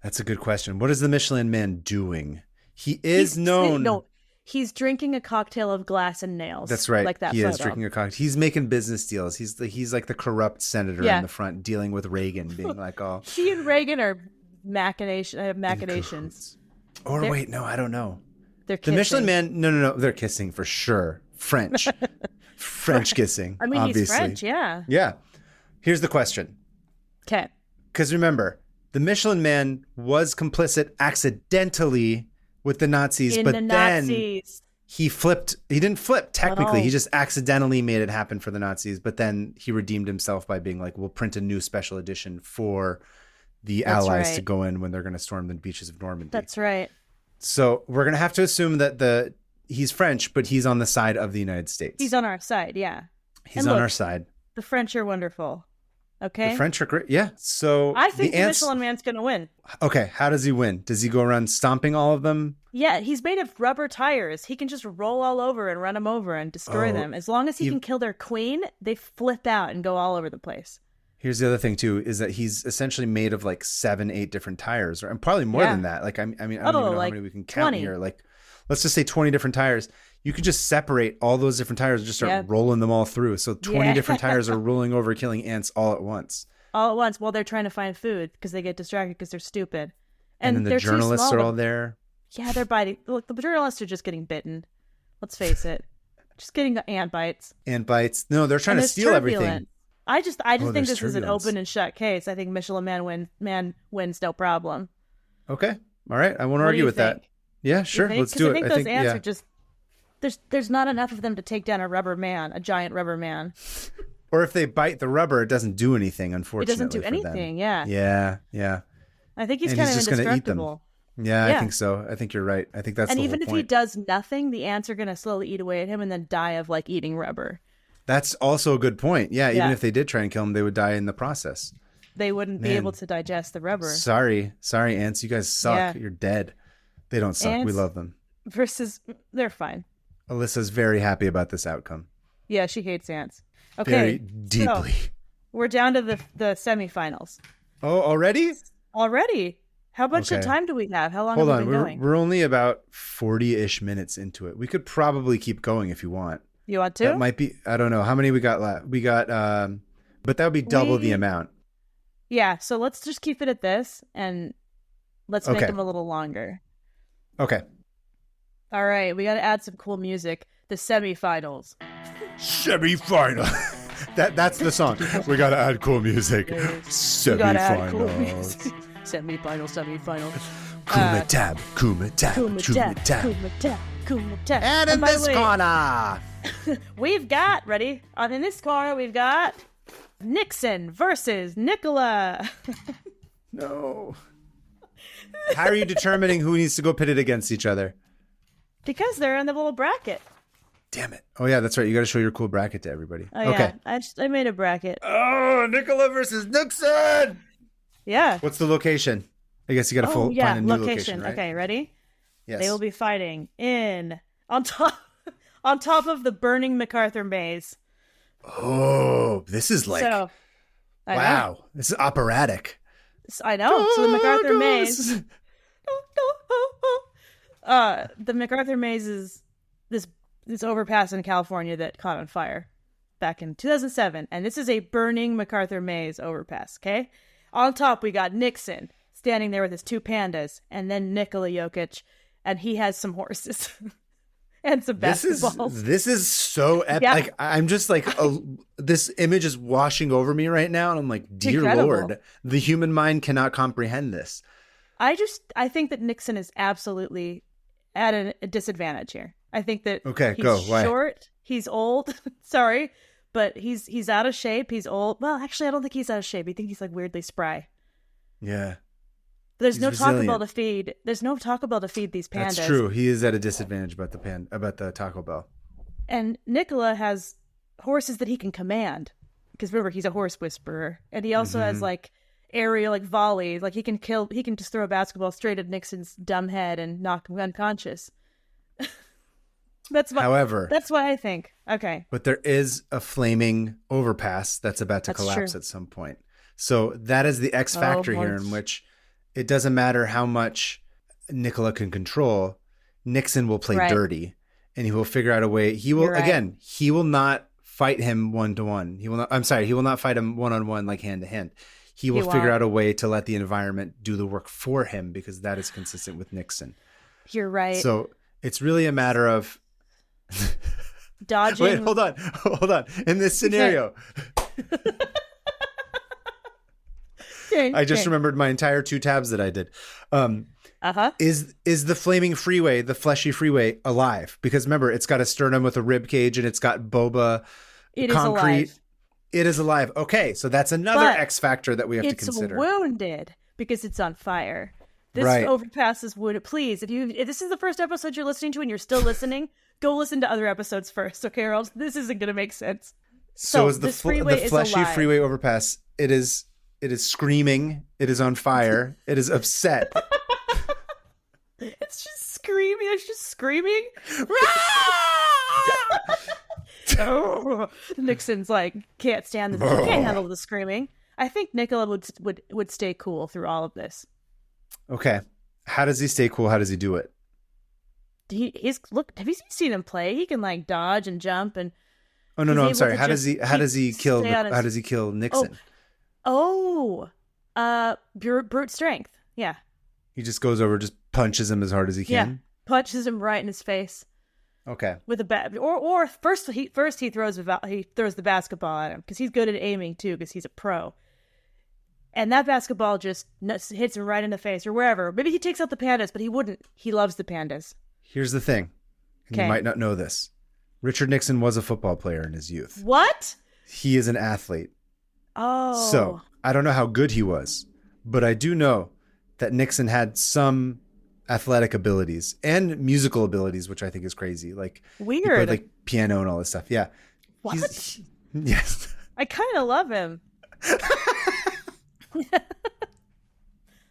That's a good question. What is the Michelin Man doing? He's known... No, he's drinking a cocktail of glass and nails. That's right. Like that he photo. Is drinking a cocktail. He's making business deals. He's like the corrupt senator in the front dealing with Reagan, being like, oh... He and Reagan are machinations. Or wait, no, I don't know. They're kissing. The Michelin Man, no, they're kissing for sure. French kissing. I mean, obviously. He's French, yeah. Yeah. Here's the question. Okay. Because remember, the Michelin Man was complicit accidentally with the Nazis, then he flipped. He didn't flip technically. He just accidentally made it happen for the Nazis. But then he redeemed himself by being like, "We'll print a new special edition for the Allies to go in when they're going to storm the beaches of Normandy." That's right. So we're going to have to assume that he's French, but he's on the side of the United States. He's on our side, yeah. He's on our side. The French are wonderful. Okay. The French are great. Yeah. So I think the Michelin Man's going to win. Okay. How does he win? Does he go around stomping all of them? Yeah. He's made of rubber tires. He can just roll all over and run them over and destroy them. As long as he can kill their queen, they flip out and go all over the place. Here's the other thing too, is that he's essentially made of like 7-8 different tires, and probably more than that. Like, I mean, I don't even know how many we can count 20. here. Like, let's just say 20 different tires. You could just separate all those different tires and just start rolling them all through. So 20 different tires are rolling over, killing ants all at once. All at once while they're trying to find food because they get distracted because they're stupid. And then the journalists are all there. Yeah, they're biting. Look, the journalists are just getting bitten. Let's face it. Just getting the ant bites. Ant bites. No, they're trying to steal everything. I just think this is an open and shut case. I think Michelin Man wins no problem. Okay. All right. I won't argue with that. Yeah, sure. Let's do it. I think those ants are just... There's not enough of them to take down a giant rubber man. Or if they bite the rubber, it doesn't do anything, unfortunately. It doesn't do anything, yeah. Yeah. I think he's kind of indestructible. Yeah, I think so. I think you're right. I think that's the whole point. And even if he does nothing, the ants are going to slowly eat away at him and then die of like eating rubber. That's also a good point. Yeah, even if they did try and kill him, they would die in the process. They wouldn't be able to digest the rubber. Sorry, ants. You guys suck. Yeah. You're dead. They don't suck. Ants we love them. They're fine. Alyssa's very happy about this outcome. Yeah, she hates ants. Okay, very deeply. So we're down to the semifinals. Oh, already? Already. How much time do we have? How long have we been going? We're only about 40-ish minutes into it. We could probably keep going if you want. You want to? That might be, I don't know. How many we got left? We got, but that would be double the amount. Yeah, so let's just keep it at this and let's make them a little longer. Okay. All right, we got to add some cool music. The semifinals. Semifinal. That's the song. We got to add cool music. Semifinals. Semifinal. Kumitab. And in this corner, we've got, ready? In this corner, we've got Nixon versus Nicola. No. How are you determining who needs to go pitted against each other? Because they're in the little bracket. Damn it. Oh, yeah, that's right. You got to show your cool bracket to everybody. Oh, okay. Yeah. I made a bracket. Oh, Nicola versus Nixon. Yeah. What's the location? I guess you got to find a new location, right? Okay, ready? Yes. They will be fighting on top of the burning MacArthur maze. Oh, this is like, wow. This is operatic. I know. So the MacArthur maze. The MacArthur maze is this overpass in California that caught on fire back in 2007, and this is a burning MacArthur maze overpass. Okay, on top we got Nixon standing there with his 2 pandas, and then Nikola Jokic, and he has some horses and some basketballs. This is so epic. Yeah. Like, I'm just like, this image is washing over me right now, and I'm like, dear Incredible. Lord, the human mind cannot comprehend this. I think that Nixon is absolutely at a disadvantage here. I think that he's short, he's old, sorry, but he's out of shape, he's old. Well, actually, I don't think he's out of shape. I think he's like weirdly spry. Yeah. There's no Taco Bell to feed. There's no Taco Bell to feed these pandas. That's true. He is at a disadvantage about the Taco Bell. And Nikola has horses that he can command, because remember, he's a horse whisperer, and he also has like aerial like volleys. Like he can just throw a basketball straight at Nixon's dumb head and knock him unconscious. That's what I think. Okay. But there is a flaming overpass that's about to collapse at some point. So that is the X factor here, in which it doesn't matter how much Nikola can control. Nixon will play dirty, and he will figure out a way. He will he will not fight him 1-to-1. He will not fight him 1-on-1, like hand to hand. He will figure out a way to let the environment do the work for him, because that is consistent with Nixon. You're right. So it's really a matter of dodging. Wait, hold on. In this scenario, I just remembered my entire 2 tabs that I did. Is the flaming freeway, the fleshy freeway, alive? Because remember, it's got a sternum with a rib cage, and it's got boba concrete. Is alive. It is alive. Okay, so that's another X factor that we have to consider. It's wounded because it's on fire. This overpass is wounded. Please, if this is the first episode you're listening to and you're still listening, go listen to other episodes first, okay, or else this isn't going to make sense. So is the fleshy freeway overpass, it is screaming, it is on fire, it is upset. It's just screaming. Oh, Nixon's like, can't stand this. He can't handle the screaming. I think Nikola would stay cool through all of this. Okay. How does he stay cool? How does he do it? Have you seen him play? He can like dodge and jump and. Oh no, I'm sorry. How does he kill Nixon? Brute strength. Yeah. He just goes over, just punches him as hard as he can. Yeah, punches him right in his face. Okay. With a bat, or first he throws the basketball at him, because he's good at aiming too, because he's a pro. And that basketball just hits him right in the face, or wherever. Maybe he takes out the pandas, but he wouldn't. He loves the pandas. Here's the thing, and you might not know this. Richard Nixon was a football player in his youth. What? He is an athlete. Oh. So I don't know how good he was, but I do know that Nixon had some athletic abilities and musical abilities, which I think is crazy. Like, weird. He played like piano and all this stuff. Yeah. What? Yes. I kind of love him.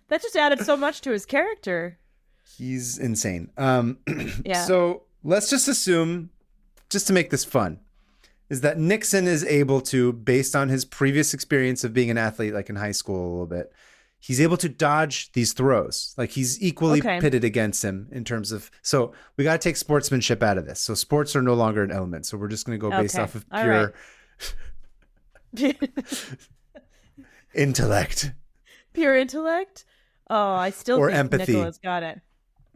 That just added so much to his character. He's insane. Yeah. So let's just assume, just to make this fun, is that Nixon is able to, based on his previous experience of being an athlete, like in high school a little bit, he's able to dodge these throws. Like, he's equally pitted against him in terms of, so we got to take sportsmanship out of this. So sports are no longer an element. So we're just going to go based off of pure intellect. Pure intellect? Oh, I still think empathy. Nicola's got it.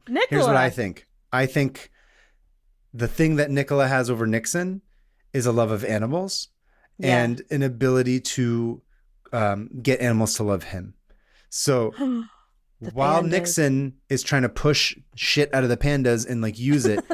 Nikola. Here's what I think. I think the thing that Nikola has over Nixon is a love of animals and an ability to get animals to love him. So while pandas. Nixon is trying to push shit out of the pandas and like use it,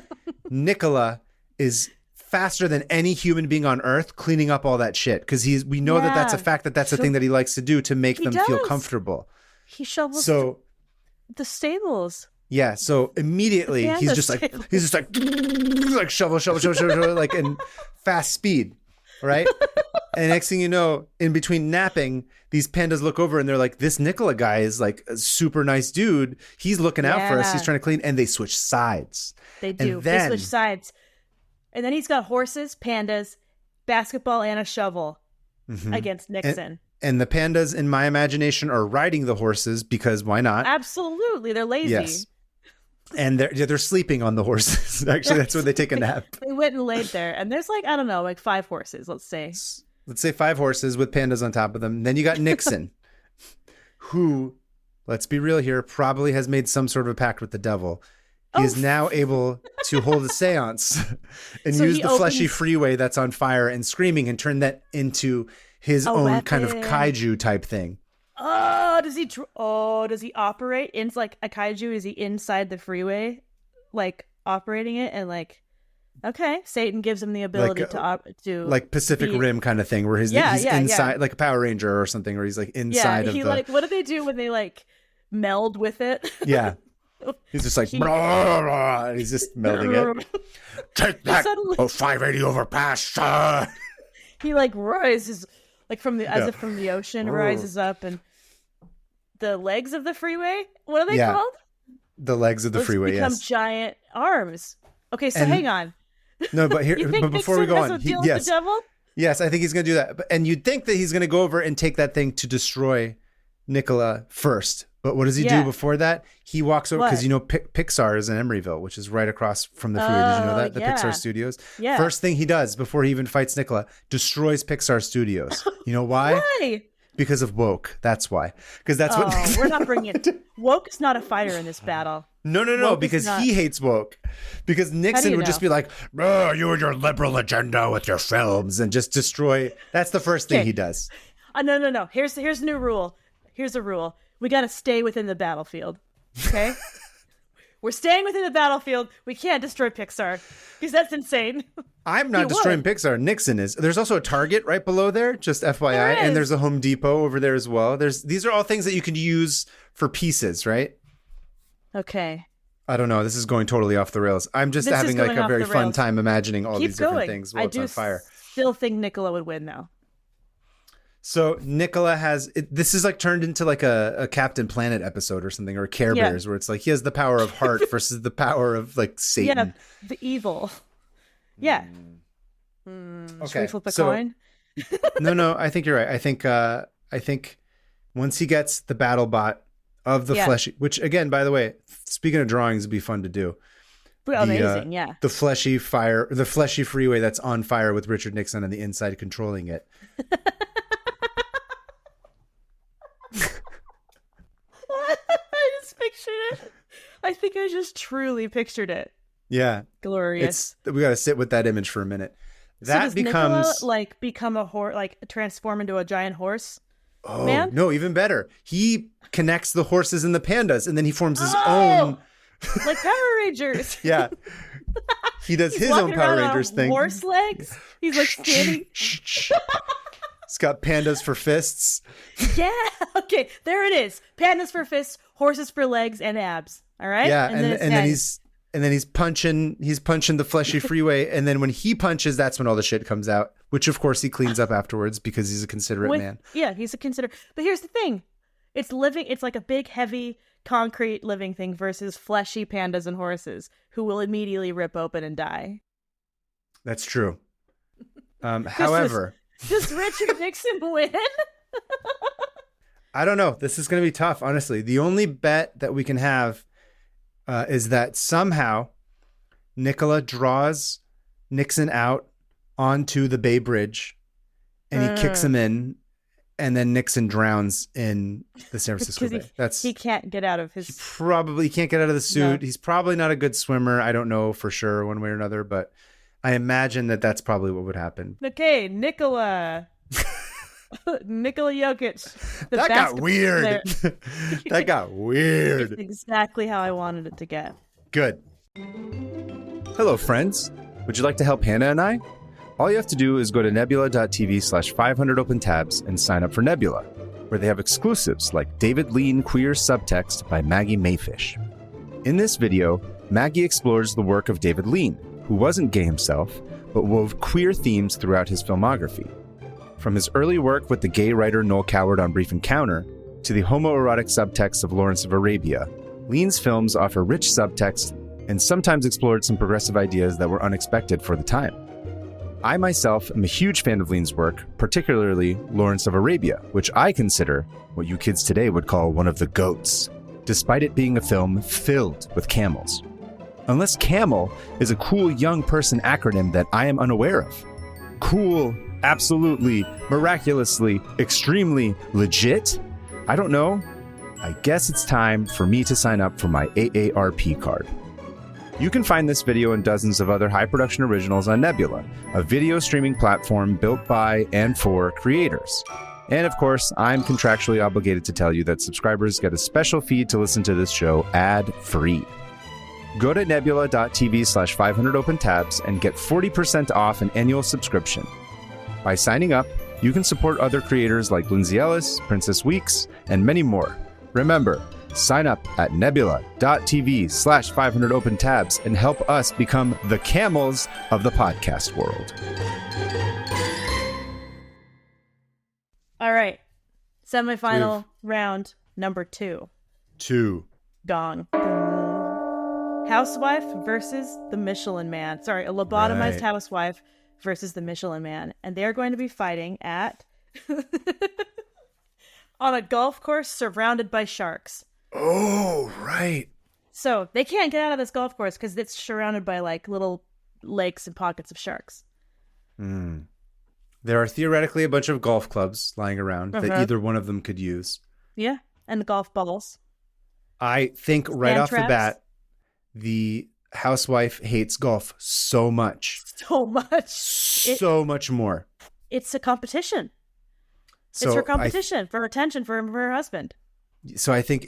Nikola is faster than any human being on earth cleaning up all that shit, because we know that that's a fact, that's a thing that he likes to do to make them feel comfortable. He shovels the stables. Yeah, so immediately he's just like shovel like in fast speed, right? And next thing you know, in between napping, these pandas look over and they're like, this Nikola guy is like a super nice dude. He's looking out for us. He's trying to clean, and they switch sides. They do. They switch sides. And then he's got horses, pandas, basketball, and a shovel against Nixon. And the pandas, in my imagination, are riding the horses because why not? Absolutely. They're lazy. Yes. And they're sleeping on the horses. Actually, that's when they take a nap. They went and laid there. And there's like, I don't know, like 5 horses, let's say. Let's say 5 horses with pandas on top of them. And then you got Nixon, who let's be real here, probably has made some sort of a pact with the devil. He is now able to hold a seance and use the fleshy freeway that's on fire and screaming and turn that into his own weapon. Kind of kaiju type thing. Oh, does he operate in like a kaiju? Is he inside the freeway, like operating it and like? Okay, Satan gives him the ability to like Pacific Rim kind of thing, where he's inside, like a Power Ranger or something, where he's like inside of the. Like, what do they do when they like meld with it? Yeah. He's just like, blah, blah, blah, and he's just melding it. Take that, 580 overpass. He like rises, like as if from the ocean, rises up, and the legs of the freeway. What are they called? The legs of the freeway. Become giant arms. Okay, so hang on. No, but here, but before we go on, the devil? Yes, I think he's going to do that. And you'd think that he's going to go over and take that thing to destroy Nicola first. But what does he do before that? He walks over because Pixar is in Emeryville, which is right across from the freeway. Did you know that? The Pixar Studios. Yeah. First thing he does before he even fights Nicola, destroys Pixar Studios. You know why? Why? Because of woke. That's why. Because that's what we're not bringing it. Woke is not a fighter in this battle. No. Because he hates woke. Because Nixon would just be like, oh, you and your liberal agenda with your films, and just destroy. That's the first thing he does. No. Here's a new rule. Here's a rule. We got to stay within the battlefield. Okay? We're staying within the battlefield. We can't destroy Pixar because that's insane. I'm not destroying Pixar. Nixon is. There's also a Target right below there, just FYI. And there's a Home Depot over there as well. These are all things that you can use for pieces, right? Okay. I don't know. This is going totally off the rails. I'm just having like a very fun time imagining all these different things while it's on fire. I still think Nicola would win though. So Nicola this is like turned into like a Captain Planet episode or something, or Care Bears, where it's like he has the power of heart versus the power of like Satan. Yeah, the evil. Yeah. Okay. Should we flip a coin? No, I think you're right. I think once he gets the battle bot of the fleshy, which again, by the way, speaking of drawings, would be fun to do. Amazing, The fleshy freeway that's on fire with Richard Nixon on the inside controlling it. I just pictured it. I think I just truly pictured it. Yeah. Glorious. We got to sit with that image for a minute. That does becomes Nicola, become a horse, transform into a giant horse? Oh, man? No, even better. He connects the horses and the pandas, and then he forms his own. Like Power Rangers. Yeah. He does his own Power Rangers thing. Horse legs. He's like standing. He's got pandas for fists. Yeah. Okay. There it is. Pandas for fists, horses for legs and abs. All right. Yeah. And then he's punching the fleshy freeway. And then when he punches, that's when all the shit comes out, which of course he cleans up afterwards because he's a considerate man. Yeah. He's a considerate. But here's the thing. It's living. It's like a big, heavy, concrete living thing versus fleshy pandas and horses who will immediately rip open and die. That's true. However, does Richard Nixon win? I don't know. This is going to be tough, honestly. The only bet that we can have is that somehow Nicola draws Nixon out onto the Bay Bridge and he kicks him in, and then Nixon drowns in the San Francisco Bay. He can't get out of his... He can't get out of the suit. No. He's probably not a good swimmer. I don't know for sure one way or another, but I imagine that that's probably what would happen. Okay, Nikola Jokic. That got weird. That got weird. It's exactly how I wanted it to get. Good. Hello, friends. Would you like to help Hannah and I? All you have to do is go to nebula.tv/500opentabs and sign up for Nebula, where they have exclusives like David Lean Queer Subtext by Maggie Mayfish. In this video, Maggie explores the work of David Lean, who wasn't gay himself, but wove queer themes throughout his filmography. From his early work with the gay writer Noel Coward on Brief Encounter, to the homoerotic subtext of Lawrence of Arabia, Lean's films offer rich subtext and sometimes explored some progressive ideas that were unexpected for the time. I myself am a huge fan of Lean's work, particularly Lawrence of Arabia, which I consider what you kids today would call one of the GOATs, despite it being a film filled with camels. Unless camel is a cool young person acronym that I am unaware of. Cool, absolutely, miraculously, extremely legit? I don't know. I guess it's time for me to sign up for my AARP card. You can find this video and dozens of other high production originals on Nebula, a video streaming platform built by and for creators. And of course, I'm contractually obligated to tell you that subscribers get a special feed to listen to this show ad-free. Go to nebula.tv/500opentabs and get 40% off an annual subscription. By signing up, you can support other creators like Lindsay Ellis, Princess Weeks, and many more. Remember, sign up at nebula.tv/500opentabs and help us become the camels of the podcast world. All right. Semifinal round number 2. Gong. Housewife versus the Michelin Man. Sorry, a lobotomized housewife versus the Michelin Man. And they're going to be fighting at... on a golf course surrounded by sharks. Oh, right. So they can't get out of this golf course because it's surrounded by like little lakes and pockets of sharks. There are theoretically a bunch of golf clubs lying around that either one of them could use. Yeah, and golf balls. I think right off the bat, the housewife hates golf so much. So much. So much more. It's a competition. So it's her competition for attention for her husband. So I think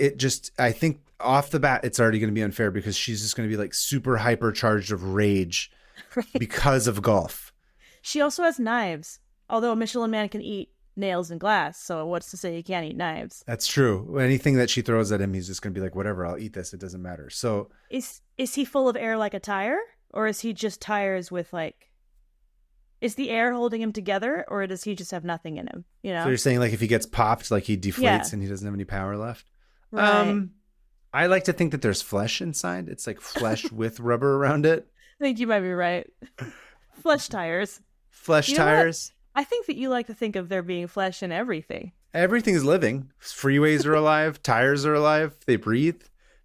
off the bat, it's already going to be unfair because she's just going to be like super hypercharged of rage because of golf. She also has knives, although a Michelin Man can eat nails and glass. So what's to say he can't eat knives? That's true. Anything that she throws at him, he's just going to be like, whatever, I'll eat this. It doesn't matter. So is he full of air like a tire, or is he just tires with like? Is the air holding him together, or does he just have nothing in him? You know. So you're saying like if he gets popped, like he deflates and he doesn't have any power left. Right. I like to think that there's flesh inside. It's like flesh with rubber around it. I think you might be right. Flesh tires. Flesh tires. I think that you like to think of there being flesh in everything. Everything is living. Freeways are alive. Tires are alive. They breathe.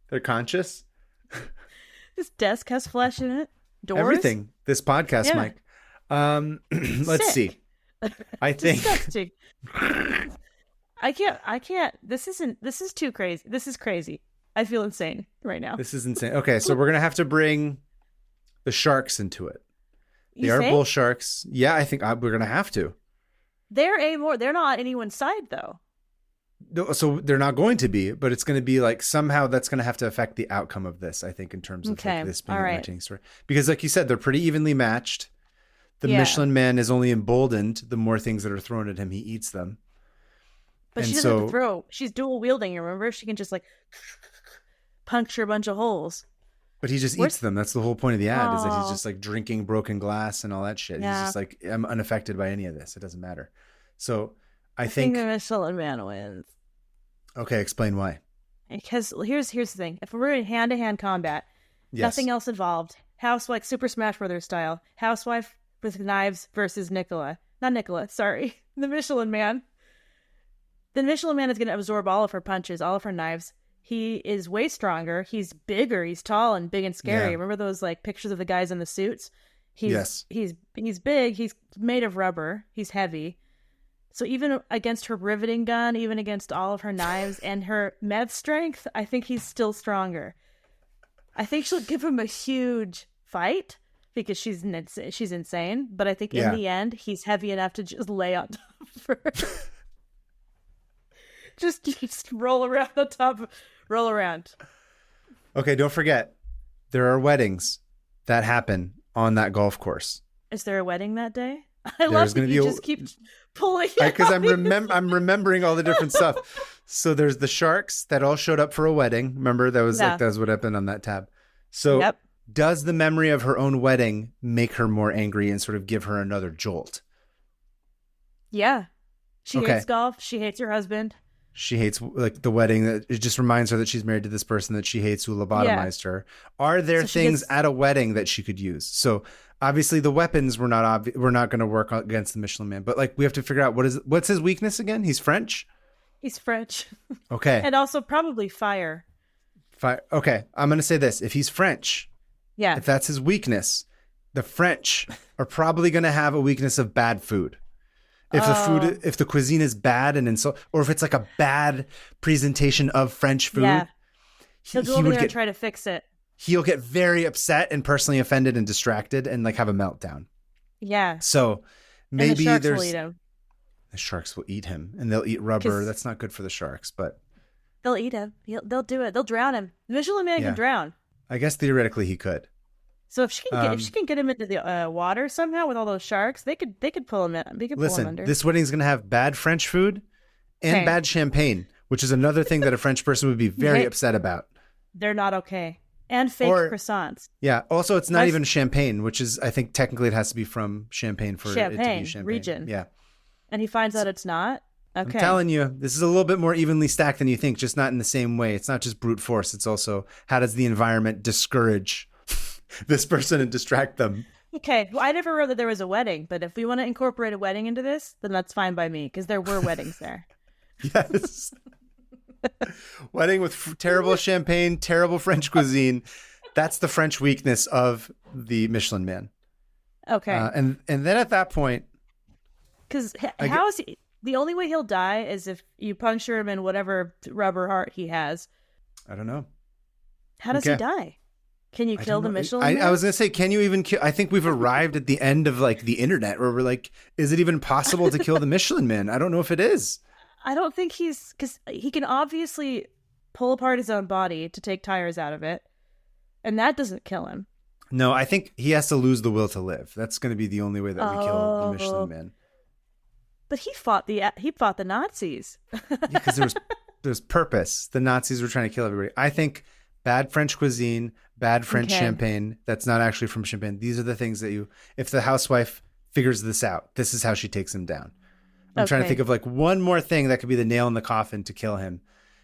They're conscious. This desk has flesh in it. Doors. Everything. This podcast mic. Let's see. I think disgusting. I can't. This is too crazy. This is crazy. I feel insane right now. This is insane. Okay, so we're going to have to bring the sharks into it. They are bull sharks. Yeah, I think we're going to have to. They're not on anyone's side though. No, so they're not going to be, but it's going to be like somehow that's going to have to affect the outcome of this, I think, in terms of like, this being an entertaining story. Because like you said, they're pretty evenly matched. The Michelin Man is only emboldened the more things that are thrown at him, he eats them. But she doesn't have to throw. She's dual wielding, remember? She can just like puncture a bunch of holes. But he just eats them. That's the whole point of the ad, is that he's just like drinking broken glass and all that shit. Yeah. He's just like, I'm unaffected by any of this. It doesn't matter. So I think the Michelin Man wins. Okay, explain why. Because here's the thing. If we're in hand-to-hand combat, nothing else involved. Housewife, Super Smash Brothers style. Housewife with knives versus the Michelin Man. The Michelin Man is going to absorb all of her punches, all of her knives. He is way stronger. He's bigger. He's tall and big and scary. Remember those like pictures of the guys in the suits? He's big. He's made of rubber. He's heavy. So even against her riveting gun, even against all of her knives and her meth strength, I think he's still stronger. I think she'll give him a huge fight because she's insane. But I think in the end, he's heavy enough to just lay on top of her. just roll around on top. Roll around. Okay, don't forget, there are weddings that happen on that golf course. Is there a wedding that day? I love that you just keep pulling it because I'm remembering all the different stuff. So there's the sharks that all showed up for a wedding. Remember, that was what happened on that tab. So does the memory of her own wedding make her more angry and sort of give her another jolt? Yeah. She hates golf. She hates her husband. She hates like the wedding. That it just reminds her that she's married to this person that she hates who lobotomized her. Are there things at a wedding that she could use? So obviously the weapons were not going to work against the Michelin Man. But like we have to figure out what's his weakness again? He's French. He's French. Okay. And also probably fire. Fire. Okay, I'm going to say this: if he's French, if that's his weakness, the French are probably going to have a weakness of bad food. if the cuisine is bad and or if it's like a bad presentation of French food, yeah, he'll go over there and try to fix it. He'll get very upset and personally offended and distracted and like have a meltdown. Yeah. So maybe the sharks will eat him. The sharks will eat him, and they'll eat rubber. That's not good for the sharks, but they'll eat him. They'll do it. They'll drown him. The Michelin Man can drown. I guess theoretically he could. So if she can get him into the water somehow with all those sharks, they could pull him in. They could pull him under. This wedding's gonna have bad French food and bad champagne, which is another thing that a French person would be very upset about. They're not okay. And fake croissants. Yeah. Also, it's not even champagne, which is, I think technically it has to be from Champagne for it to be Champagne region. Yeah. And he finds out it's not. Okay. I'm telling you, this is a little bit more evenly stacked than you think, just not in the same way. It's not just brute force. It's also how does the environment discourage this person and distract them? Okay. Well, I never wrote that there was a wedding, but if we want to incorporate a wedding into this, then that's fine by me because there were weddings there. Yes. Wedding with terrible champagne, terrible French cuisine. That's the French weakness of the Michelin Man. Okay. And then at that point, because how is he? The only way he'll die is if you puncture him in whatever rubber heart he has. I don't know. How does he die? Can you kill the Michelin Man? I was going to say, can you even kill? I think we've arrived at the end of like the internet where we're like, is it even possible to kill the Michelin Man? I don't know if it is. I don't think because he can obviously pull apart his own body to take tires out of it. And that doesn't kill him. No, I think he has to lose the will to live. That's going to be the only way that we kill the Michelin Man. But he fought the Nazis. Yeah, because there's purpose. The Nazis were trying to kill everybody. I think bad French cuisine, bad French champagne. That's not actually from Champagne. These are the things that if the housewife figures this out, this is how she takes him down. I'm trying to think of like one more thing that could be the nail in the coffin to kill him.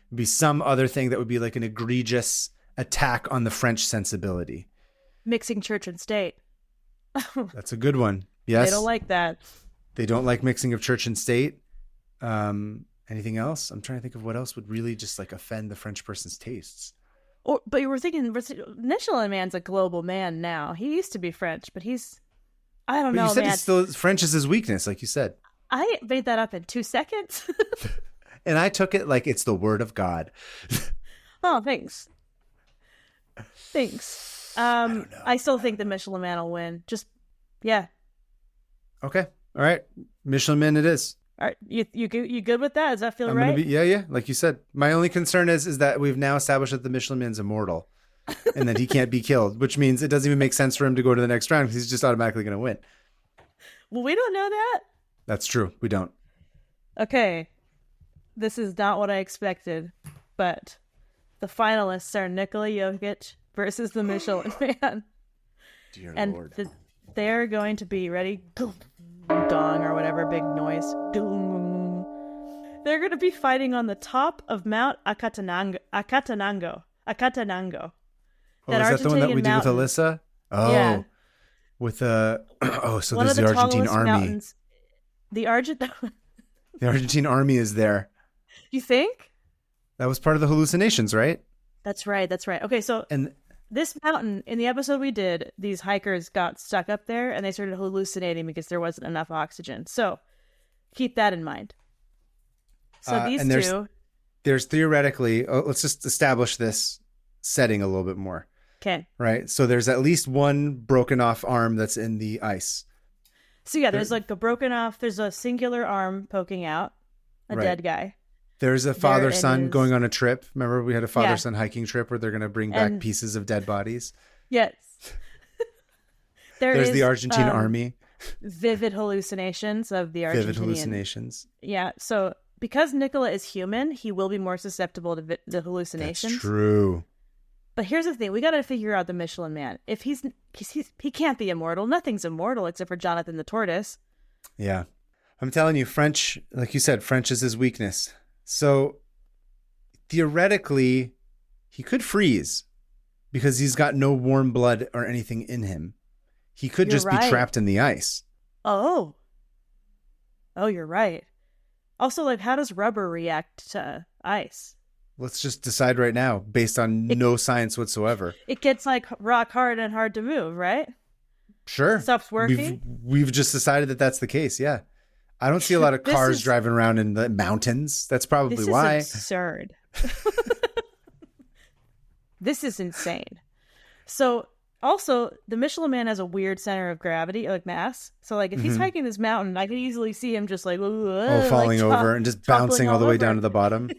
It'd be some other thing that would be like an egregious attack on the French sensibility. Mixing church and state. That's a good one. Yes. They don't like that. They don't like mixing of church and state. Anything else? I'm trying to think of what else would really just like offend the French person's tastes. But you were thinking Michelin Man's a global man now. He used to be French, but I don't know, you said man. It's still French is his weakness, like you said. I made that up in 2 seconds. And I took it like it's the word of God. Oh, thanks. Thanks. I still think the Michelin Man will win. Yeah. Okay. All right. Michelin Man it is. All right. You good with that? Does that feel right? Yeah. Like you said. My only concern is that we've now established that the Michelin Man's immortal and that he can't be killed, which means it doesn't even make sense for him to go to the next round because he's just automatically going to win. Well, we don't know that. That's true. We don't. Okay. This is not what I expected, but the finalists are Nikola Jokic versus the Michelin Man. Dear Lord. And they're going to be ready. Gong or whatever big noise. They're going to be fighting on the top of Mount Acatenango. Oh, is that the one that we did with Alyssa? Oh, yeah. With so there's the Argentine army. Mountains. The Argentine army is there. You think? That was part of the hallucinations, right? That's right. Okay, so this mountain, in the episode we did, these hikers got stuck up there and they started hallucinating because there wasn't enough oxygen. So keep that in mind. So these two... There's theoretically... let's just establish this setting a little bit more. Okay. Right? So there's at least one broken off arm that's in the ice. So yeah, there's like there's a singular arm poking out, dead guy. There's a father-son going on a trip. Remember we had a father-son hiking trip where they're going to bring back pieces of dead bodies? Yes. There's the Argentine army. Vivid hallucinations of the Argentinian. Vivid hallucinations. Yeah, so because Nikola is human, he will be more susceptible to the hallucinations. That's true. But here's the thing. We got to figure out the Michelin Man. If he can't be immortal. Nothing's immortal except for Jonathan the Tortoise. Yeah. I'm telling you, French, like you said, French is his weakness. So theoretically, he could freeze because he's got no warm blood or anything in him. He could be trapped in the ice. Oh, you're right. Also, like, how does rubber react to ice? Let's just decide right now based on no science whatsoever. It gets like rock hard and hard to move, right? Sure. Stuff's working. We've just decided that that's the case. Yeah. I don't see a lot of cars driving around in the mountains. That's probably why. This is absurd. This is insane. So also, the Michelin Man has a weird center of gravity, like mass. So like if he's hiking this mountain, I could easily see him just like falling over and just bouncing all the way down to the bottom.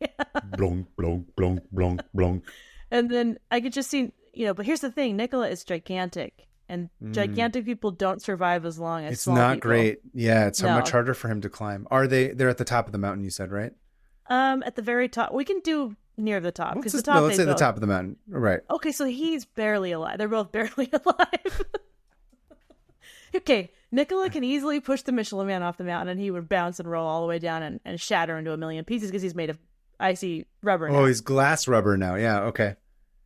Yeah. Blonk, blonk, blonk, blonk, blonk. And then I could just see, but here's the thing, Nicola is gigantic. And gigantic people don't survive as long as small people. It's not great. Yeah, it's so much harder for him to climb. They're at the top of the mountain, you said, right? At the very top. We can do near the top. Let's say the top of the mountain. Right. Okay, so he's barely alive. They're both barely alive. Okay, Nicola can easily push the Michelin Man off the mountain, and he would bounce and roll all the way down and shatter into a million pieces because he's made of icy rubber now. Oh, he's glass rubber now. Yeah, okay.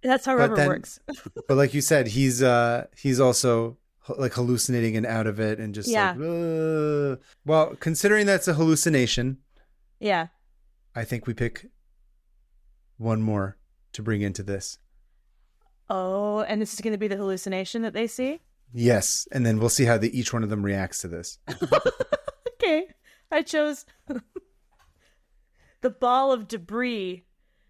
That's how rubber works. But like you said, he's also like hallucinating and out of it and just like, well, considering that's a hallucination. Yeah. I think we pick one more to bring into this. Oh, and this is going to be the hallucination that they see? Yes. And then we'll see how each one of them reacts to this. Okay. I chose the ball of debris,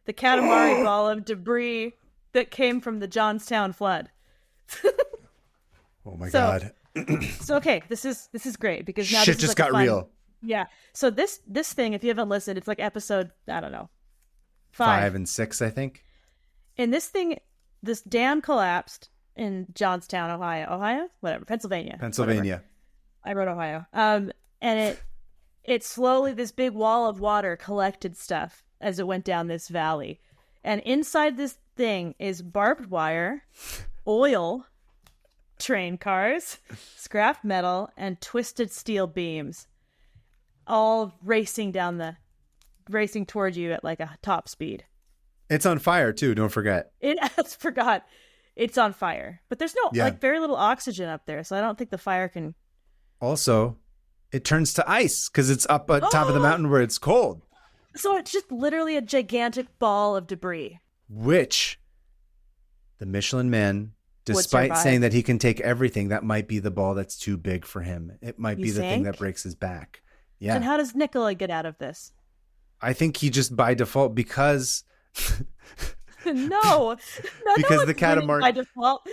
the Katamari ball of debris that came from the Johnstown flood. Oh my God. So okay, this is great because now shit just got real. Yeah. So this thing, if you haven't listened, it's like episode, I don't know, 5 and 6, I think. And this dam collapsed in Johnstown, Ohio, whatever, Pennsylvania. Whatever. I wrote Ohio. And it slowly, this big wall of water collected stuff as it went down this valley. And inside this thing is barbed wire, oil, train cars, scrap metal, and twisted steel beams, all racing towards you at like a top speed. It's on fire too. Don't forget. It's on fire, but there's very little oxygen up there, so I don't think the fire can. Also, it turns to ice because it's up at top of the mountain where it's cold. So it's just literally a gigantic ball of debris. Which the Michelin Man, despite saying that he can take everything, that might be the ball that's too big for him. It might be the thing that breaks his back. Yeah. And how does Nicola get out of this? I think he just by default because no, because the Katamari by default.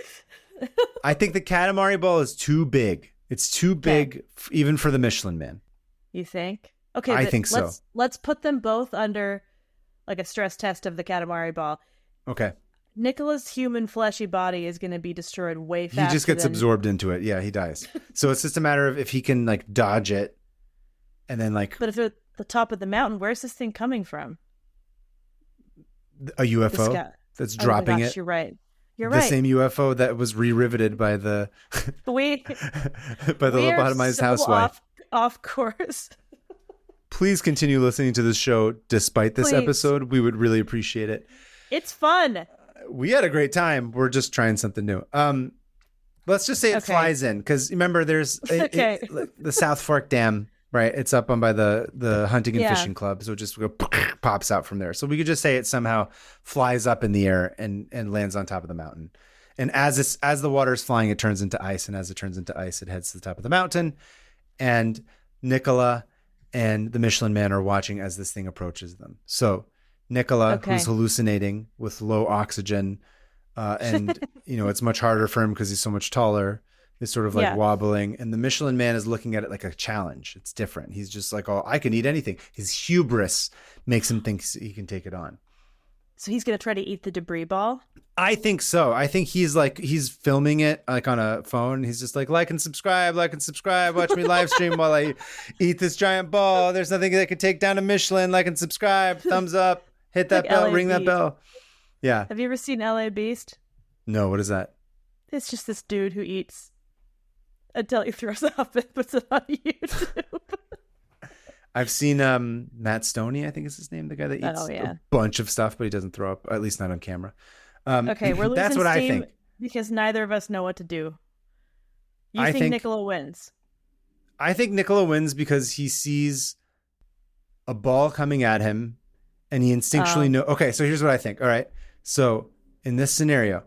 I think the Katamari ball is too big. It's too big even for the Michelin Man. You think? Okay, I think so. Let's put them both under like a stress test of the Katamari ball. Okay. Nicola's human fleshy body is going to be destroyed way faster. He just gets absorbed into it. Yeah, he dies. So it's just a matter of if he can like dodge it and then like. But if it's at the top of the mountain, where's this thing coming from? A UFO that's dropping it. You're right. The same UFO that was re-riveted by the lobotomized housewife. Off course. Please continue listening to this show despite this episode. We would really appreciate it. It's fun. We had a great time. We're just trying something new. Let's just say it flies in because remember, there's the South Fork Dam, right? It's up on by the hunting and fishing club, so it just pops out from there. So we could just say it somehow flies up in the air and lands on top of the mountain. And as the water is flying, it turns into ice, and as it turns into ice, it heads to the top of the mountain. And Nicola and the Michelin Man are watching as this thing approaches them. So Nicola, who's hallucinating with low oxygen, and it's much harder for him because he's so much taller, is sort of like wobbling. And the Michelin Man is looking at it like a challenge. It's different. He's just like, oh, I can eat anything. His hubris makes him think he can take it on. So he's going to try to eat the debris ball? I think so. I think he's filming it like on a phone. He's just like and subscribe, watch me live stream while I eat this giant ball. There's nothing that could take down a Michelin. Like and subscribe, thumbs up, hit that bell, ring that bell. Yeah. Have you ever seen LA Beast? No, what is that? It's just this dude who eats until he throws up and puts it on YouTube. I've seen Matt Stoney, I think is his name, the guy that eats a bunch of stuff, but he doesn't throw up, at least not on camera. Okay, we're losing that's what steam I think. Because neither of us know what to do. I think Nicola wins. I think Nicola wins because he sees a ball coming at him and he instinctually knows. Okay, so here's what I think. All right. So in this scenario,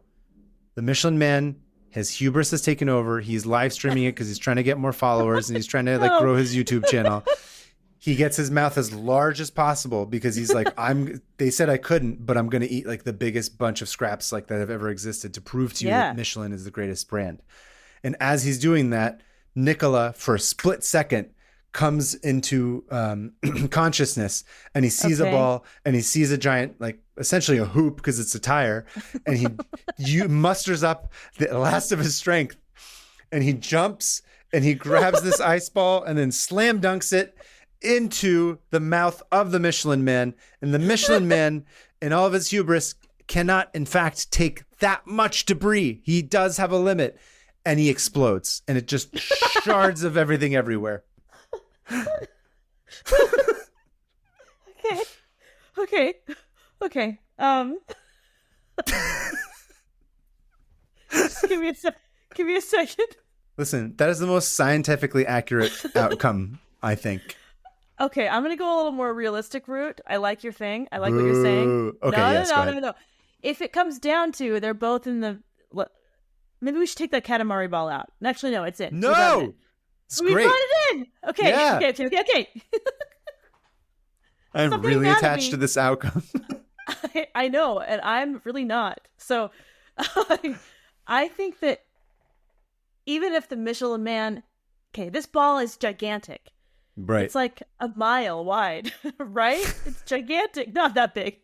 the Michelin Man His hubris has taken over. He's live streaming it because he's trying to get more followers and he's trying to like grow his YouTube channel. He gets his mouth as large as possible because he's like, they said I couldn't, but I'm going to eat like the biggest bunch of scraps like that have ever existed to prove to you that Michelin is the greatest brand. And as he's doing that, Nicola, for a split second, comes into consciousness, and he sees a ball, and he sees a giant, like essentially a hoop because it's a tire, and he musters up the last of his strength, and he jumps and he grabs this ice ball and then slam dunks it into the mouth of the Michelin Man, and the Michelin Man, in all of his hubris, cannot in fact take that much debris. He does have a limit, and he explodes, and it just shards of everything everywhere. Okay. Just give me a second. Listen, that is the most scientifically accurate outcome, I think. Okay, I'm gonna go a little more realistic route. I like your thing. I like what you're saying. Okay, no. If it comes down to they're both in the, maybe we should take that Katamari ball out. Actually, no, it's in. No. We brought it in. Okay. Yeah. Okay. I'm really attached to this outcome. I know, and I'm really not. So I think that even if the Michelin Man, this ball is gigantic. Right. It's like a mile wide, right? It's gigantic, not that big.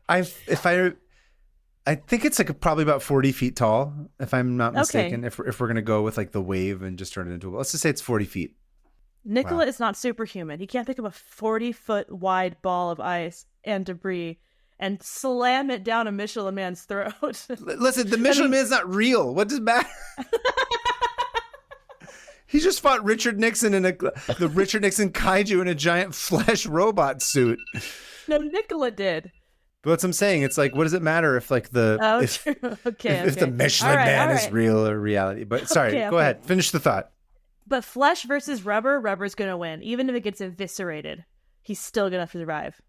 I think it's like probably about 40 feet tall, if I'm not mistaken. If we're gonna go with like the wave and just turn it into a ball, let's just say it's 40 feet. Nicola is not superhuman. He can't pick up a 40-foot wide ball of ice and debris and slam it down a Michelin Man's throat. Listen, the Michelin Man's not real. What does it matter? He just fought Richard Nixon in the Richard Nixon kaiju in a giant flesh robot suit. No, Nicola did. But what I'm saying, it's like, what does it matter if like if the Michelin Man is real or reality? But sorry, go ahead. Finish the thought. But flesh versus rubber, rubber's going to win. Even if it gets eviscerated, he's still going to survive.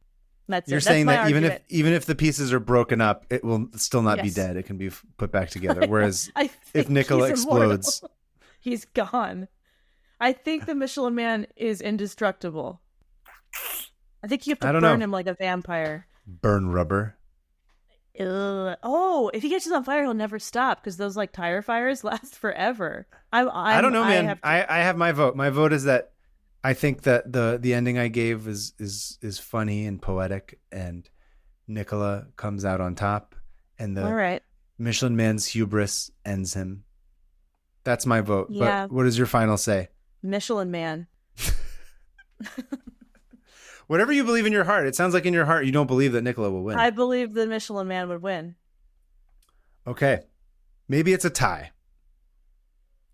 You're saying that even if the pieces are broken up, it will still not be dead. It can be put back together. Whereas if Nicola explodes, he's gone. I think the Michelin Man is indestructible. I think you have to burn him like a vampire. Burn rubber. Oh, if he catches on fire, he'll never stop because those like tire fires last forever. I don't know, man. I have my vote. My vote is that I think that the ending I gave is funny and poetic, and Nicola comes out on top, and the Michelin Man's hubris ends him. That's my vote. Yeah. But what does your final say? Michelin Man. Whatever you believe in your heart. It sounds like in your heart you don't believe that Nicola will win. I believe the Michelin Man would win. Okay. Maybe it's a tie.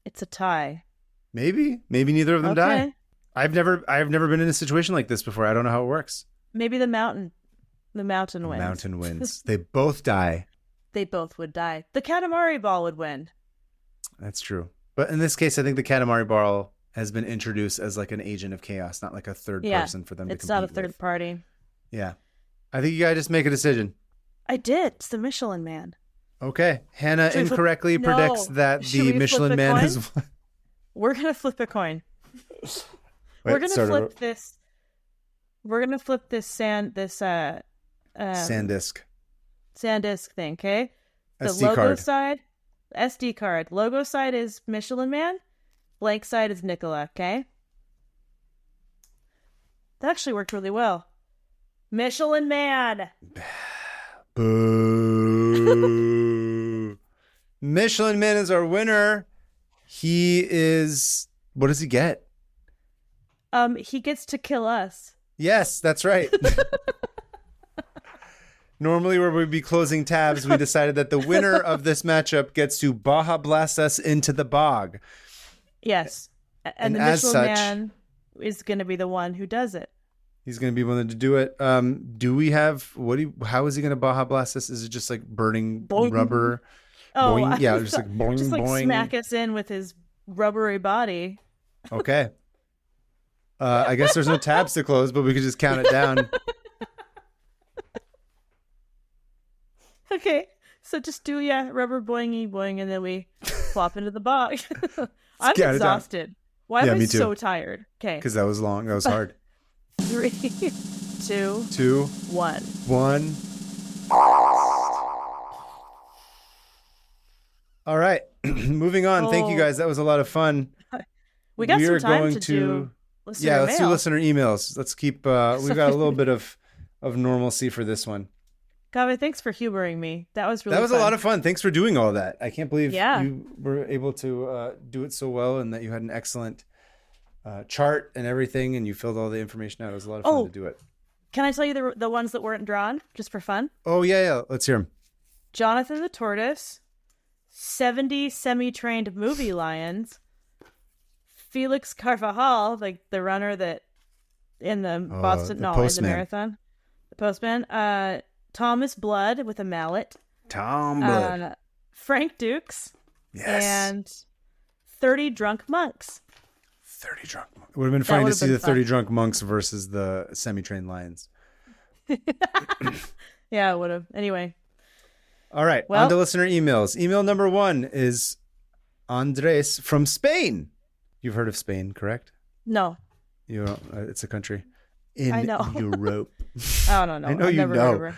It's a tie. Maybe neither of them die. I've never been in a situation like this before. I don't know how it works. Maybe the mountain wins. Mountain wins. They both die. They both would die. The Katamari ball would win. That's true. But in this case, I think the Katamari ball has been introduced as like an agent of chaos, not like a third person for them to compete with. It's not a third party. Yeah. I think you gotta just make a decision. I did. It's the Michelin Man. Okay. Hannah incorrectly predicts that the Michelin Man is... We're going to flip a coin. We're going to flip this... We're going to flip this SanDisk thing, okay? The SD logo card. side, SD card. Logo side is Michelin Man. Blank side is Nicola, okay? That actually worked really well. Michelin Man. Boo. Michelin Man is our winner. He is... What does he get? He gets to kill us. Yes, that's right. Normally, where we'd be closing tabs, we decided that the winner of this matchup gets to Baja Blast us into the bog. Yes. And the Michelin Man is going to be the one who does it. He's going to be willing to do it. Do we have... How is he going to Baja Blast us? Is it just like burning rubber? Oh, boing? Yeah, just like boing, just like boing. Smack us in with his rubbery body. Okay. I guess there's no tabs to close, but we could just count it down. Okay. So just do, rubber boingy boing, and then we flop into the box. I'm exhausted. Why am I so tired? Okay. Because that was long. That was hard. 3, 2, 1. 1. All right. Moving on. Thank you guys. That was a lot of fun. We got some time to do listener emails. Let's do listener emails. Let's keep, we've got a little bit of normalcy for this one. Kaveh, thanks for humoring me. That was really fun. A lot of fun. Thanks for doing all that. I can't believe you were able to do it so well, and that you had an excellent chart and everything, and you filled all the information out. It was a lot of fun to do it. Can I tell you the ones that weren't drawn, just for fun? Oh, yeah. Let's hear them. Jonathan the Tortoise, 70 semi-trained movie lions, Felix Carvajal, like the runner that in the Boston, in the marathon, the postman, Thomas Blood with a mallet. Tom Blood. Frank Dukes. Yes. And 30 drunk monks. 30 drunk monks. It would have been funny to see the 30 drunk monks versus the semi-trained lions. Yeah, it would have. Anyway. All right. On to listener emails. Email number 1 is Andres from Spain. You've heard of Spain, correct? No. You don't, it's a country in Europe. I don't know. I know I've never heard of her.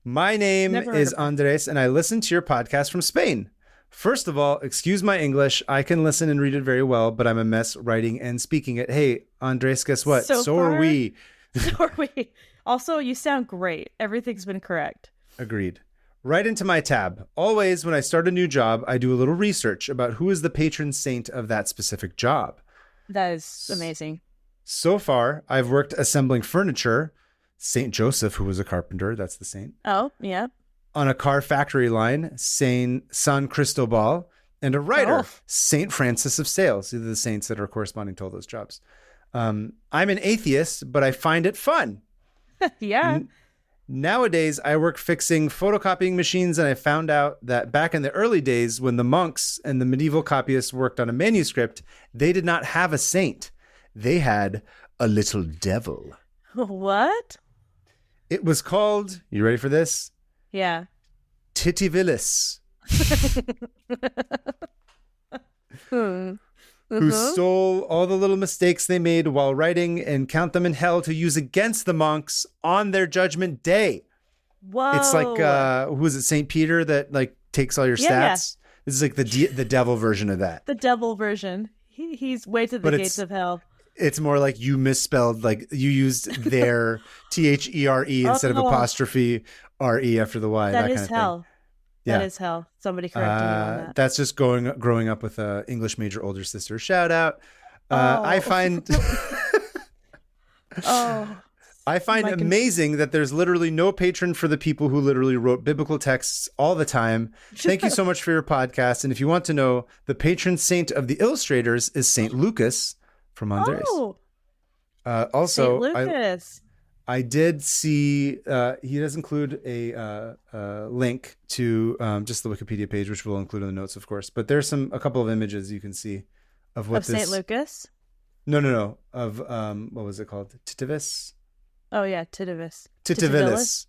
My name is Andres, and I listen to your podcast from Spain. First of all, excuse my English. I can listen and read it very well, but I'm a mess writing and speaking it. Hey, Andres, guess what? So are we. So are we. Also, you sound great. Everything's been correct. Agreed. Right into my tab. Always, when I start a new job, I do a little research about who is the patron saint of that specific job. That is amazing. So far, I've worked assembling furniture. Saint Joseph, who was a carpenter, that's the saint. Oh, yeah. On a car factory line, San Cristobal, and a writer, Saint Francis of Sales. These are the saints that are corresponding to all those jobs. I'm an atheist, but I find it fun. Yeah. Nowadays, I work fixing photocopying machines, and I found out that back in the early days, when the monks and the medieval copyists worked on a manuscript, they did not have a saint. They had a little devil. What? It was called, you ready for this? Yeah. Titivilis. Who stole all the little mistakes they made while writing and count them in hell to use against the monks on their judgment day. Whoa. It's like, who was it, St. Peter that like takes all your stats? Yeah. This is like the devil version of that. The devil version. He's way to the gates of hell. It's more like you misspelled, like you used their THERE instead of apostrophe RE after the Y. That is kind of hell. Thing. Yeah. That is hell. Somebody correct me on that. That's just growing up with an English major older sister. Shout out. I find I find amazing that there's literally no patron for the people who literally wrote biblical texts all the time. Thank you so much for your podcast. And if you want to know, the patron saint of the illustrators is Saint Lucas. From Andres. Also, St. Lucas. I did see, he does include a link to just the Wikipedia page, which we'll include in the notes, of course. But there's a couple of images you can see of what St. Lucas? No. Of, what was it called? Titivis? Oh, yeah, Titivis. Titivilis.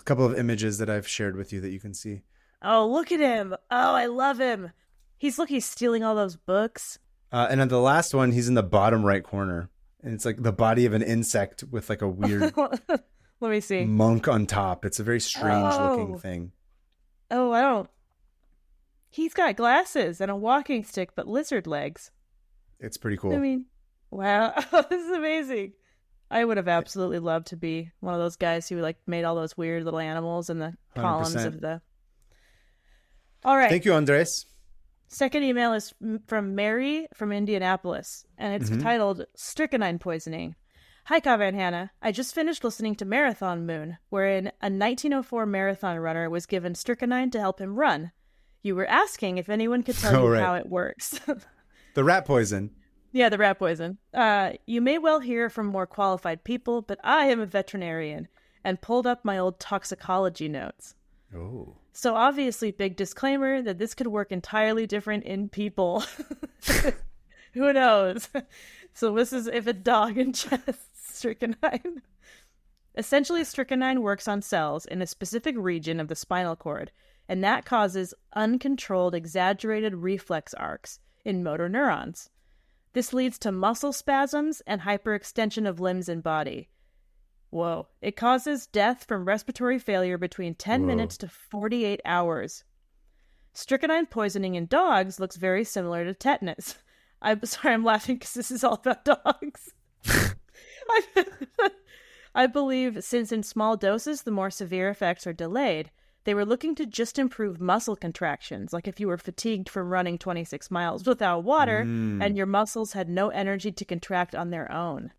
A couple of images that I've shared with you that you can see. Oh, look at him. Oh, I love him. He's stealing all those books. And on the last one, he's in the bottom right corner. And it's like the body of an insect with like a weird Let me see. Monk on top. It's a very strange looking thing. Oh, he's got glasses and a walking stick, but lizard legs. It's pretty cool. I mean, wow. This is amazing. I would have absolutely loved to be one of those guys who like made all those weird little animals in the 100%. Columns of the... All right. Thank you, Andres. Second email is from Mary from Indianapolis, and it's titled Strychnine Poisoning. Hi, Kaveh and Hannah. I just finished listening to Marathon Moon, wherein a 1904 marathon runner was given strychnine to help him run. You were asking if anyone could tell you how it works. The rat poison. Yeah, the rat poison. You may well hear from more qualified people, but I am a veterinarian and pulled up my old toxicology notes. Oh. So obviously, big disclaimer that this could work entirely different in people. Who knows? So this is if a dog ingests strychnine. Essentially, strychnine works on cells in a specific region of the spinal cord, and that causes uncontrolled, exaggerated reflex arcs in motor neurons. This leads to muscle spasms and hyperextension of limbs and body. Whoa. It causes death from respiratory failure between 10 minutes to 48 hours. Strychnine poisoning in dogs looks very similar to tetanus. I'm sorry, I'm laughing because this is all about dogs. I believe since in small doses, the more severe effects are delayed. They were looking to just improve muscle contractions, like if you were fatigued from running 26 miles without water and your muscles had no energy to contract on their own.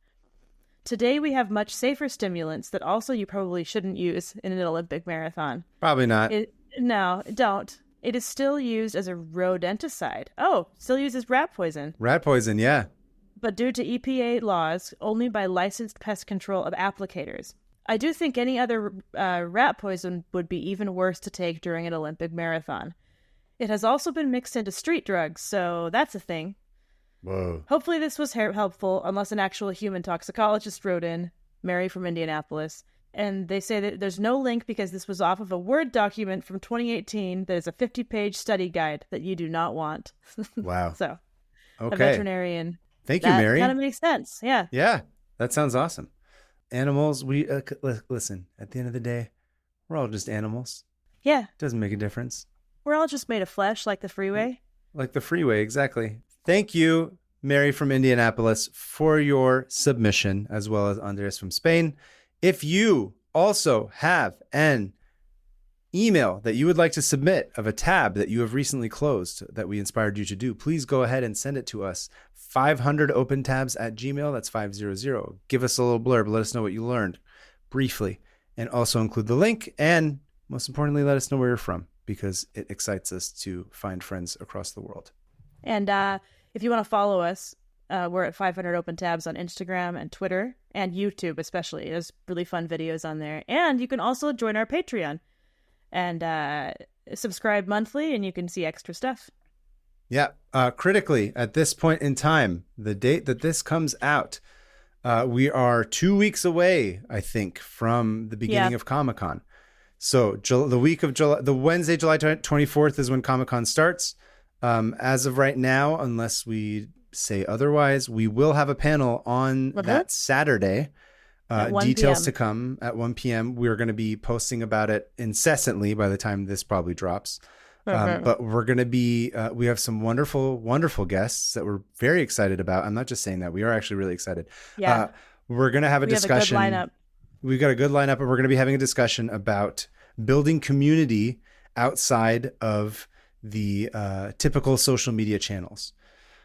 Today, we have much safer stimulants that also you probably shouldn't use in an Olympic marathon. Probably not. No, don't. It is still used as a rodenticide. Oh, still uses rat poison. Rat poison, yeah. But due to EPA laws, only by licensed pest control of applicators. I do think any other rat poison would be even worse to take during an Olympic marathon. It has also been mixed into street drugs, so that's a thing. Whoa. Hopefully this was helpful, unless an actual human toxicologist wrote in, Mary from Indianapolis, and they say that there's no link because this was off of a Word document from 2018 that is a 50-page study guide that you do not want. Wow. So, okay. A veterinarian. Thank you, Mary. That kind of makes sense. Yeah. Yeah, that sounds awesome. Animals, we listen, at the end of the day, we're all just animals. Yeah. Doesn't make a difference. We're all just made of flesh, like the freeway. Like the freeway, exactly. Thank you, Mary from Indianapolis, for your submission, as well as Andres from Spain. If you also have an email that you would like to submit of a tab that you have recently closed that we inspired you to do, please go ahead and send it to us. 500opentabs@gmail.com. That's 500. Give us a little blurb. Let us know what you learned briefly, and also include the link. And most importantly, let us know where you're from, because it excites us to find friends across the world. And if you want to follow us, we're at 500 Open Tabs on Instagram and Twitter and YouTube, especially. There's really fun videos on there. And you can also join our Patreon and subscribe monthly, and you can see extra stuff. Yeah. Critically, at this point in time, the date that this comes out, we are 2 weeks away, I think, from the beginning of Comic-Con. So the week of July, the Wednesday, July 24th is when Comic-Con starts. As of right now, unless we say otherwise, we will have a panel on that Saturday. Details to come at 1 p.m. We're going to be posting about it incessantly by the time this probably drops. But we're going to be, we have some wonderful, wonderful guests that we're very excited about. I'm not just saying that. We are actually really excited. Yeah. We're going to have a discussion. Have a good lineup. We've got a good lineup, and we're going to be having a discussion about building community outside of the typical social media channels.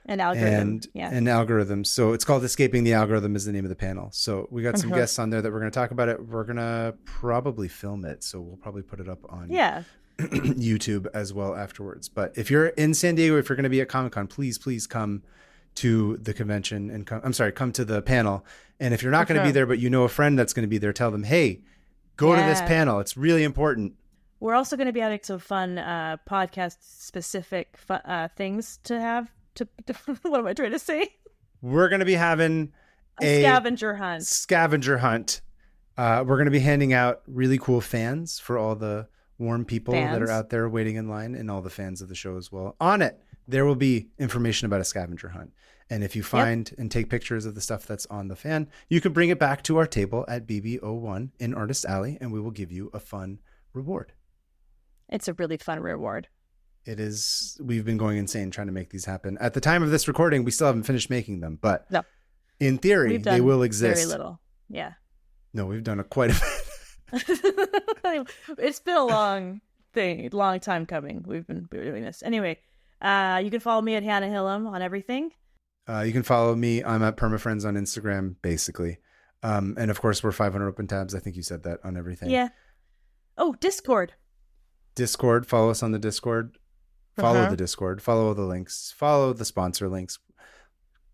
And algorithm. And algorithms. So it's called Escaping the Algorithm is the name of the panel. So we got some guests on there that we're going to talk about it. We're going to probably film it. So we'll probably put it up on YouTube as well afterwards. But if you're in San Diego, if you're going to be at Comic-Con, please come to the convention and come to the panel. And if you're not going to be there, but you know a friend that's going to be there, tell them, hey, go to this panel. It's really important. We're also going to be having some fun podcast specific things to have. What am I trying to say? We're going to be having a scavenger hunt. We're going to be handing out really cool fans for all the warm people that are out there waiting in line, and all the fans of the show as well. On it, there will be information about a scavenger hunt. And if you find and take pictures of the stuff that's on the fan, you can bring it back to our table at BB01 in Artist Alley, and we will give you a fun reward. It's a really fun reward. It is. We've been going insane trying to make these happen. At the time of this recording, we still haven't finished making them, but in theory, they will exist. Very little. Yeah. No, we've done quite a bit. It's been a long time coming. We've been doing this. Anyway, you can follow me at Hannah Hillam on everything. You can follow me. I'm at PermaFriends on Instagram, basically. And of course, we're 500 Open Tabs. I think you said that on everything. Yeah. Oh, Discord. Follow us on the Discord. Follow the Discord. Follow the links. Follow the sponsor links.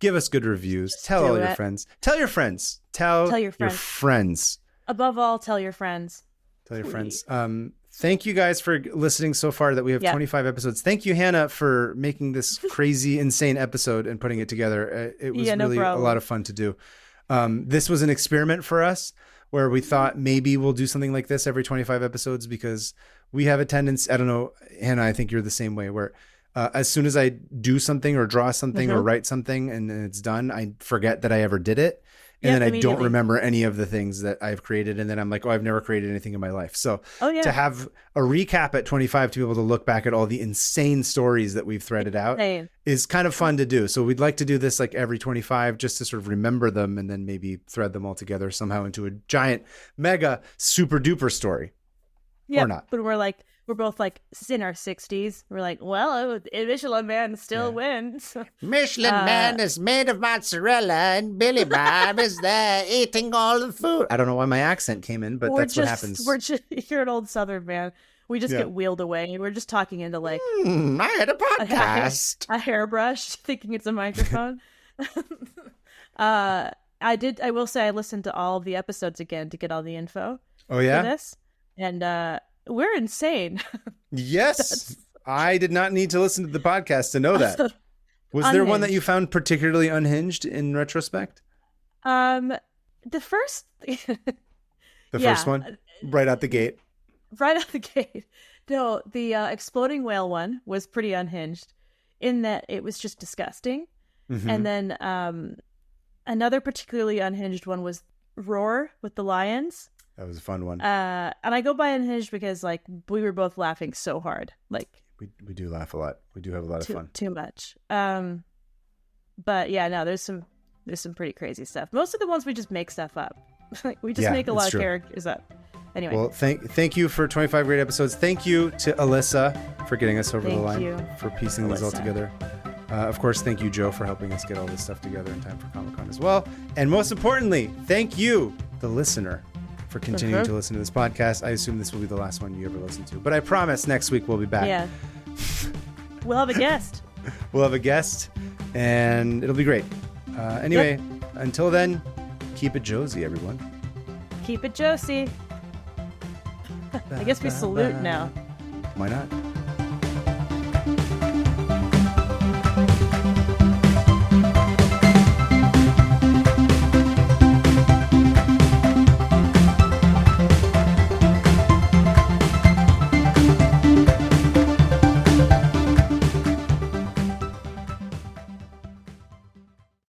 Give us good reviews. Tell all your friends. Tell your friends. Tell your friends. Above all, tell your friends. Tell your friends. Thank you guys for listening so far. That we have 25 episodes. Thank you, Hannah, for making this crazy, insane episode and putting it together. It was really a lot of fun to do. This was an experiment for us. where we thought maybe we'll do something like this every 25 episodes because we have a tendency, I don't know, Hannah, I think you're the same way, where as soon as I do something or draw something or write something and it's done, I forget that I ever did it. And then I don't remember any of the things that I've created. And then I'm like, oh, I've never created anything in my life. So to have a recap at 25, to be able to look back at all the insane stories that we've threaded out is kind of fun to do. So we'd like to do this like every 25 just to sort of remember them and then maybe thread them all together somehow into a giant, mega, super duper story. Or not. But we're both like in our 60s. We're like, well, Michelin Man still wins. Michelin Man is made of mozzarella and Billy Bob is there eating all the food. I don't know why my accent came in, but that's what happens. You're an old Southern man. We just get wheeled away. We're just talking into like I had a podcast. A hairbrush, thinking it's a microphone. I will say I listened to all of the episodes again to get all the info. Oh yeah? For this. And we're insane. Yes. I did not need to listen to the podcast to know that. Was there one that you found particularly unhinged in retrospect? The first first one? Right out the gate. Right out the gate. No, the exploding whale one was pretty unhinged in that it was just disgusting. Mm-hmm. And then another particularly unhinged one was Roar with the lions. That was a fun one. And I go by unhinged because like we were both laughing so hard. Like we do laugh a lot. We do have a lot of fun. Too much. But yeah, no, there's some pretty crazy stuff. Most of the ones we just make stuff up. We just make a lot of characters up. Anyway. Well, thank you for 25 great episodes. Thank you to Alyssa for getting us over the line, for piecing these all together. Of course, thank you, Joe, for helping us get all this stuff together in time for Comic-Con as well. And most importantly, thank you, the listener, for continuing to listen to this podcast. I assume this will be the last one you ever listen to, but I promise next week we'll be back. Yeah. We'll have a guest. And it'll be great. Anyway, until then, keep it Josie, everyone. Keep it Josie. I guess we salute now. Why not?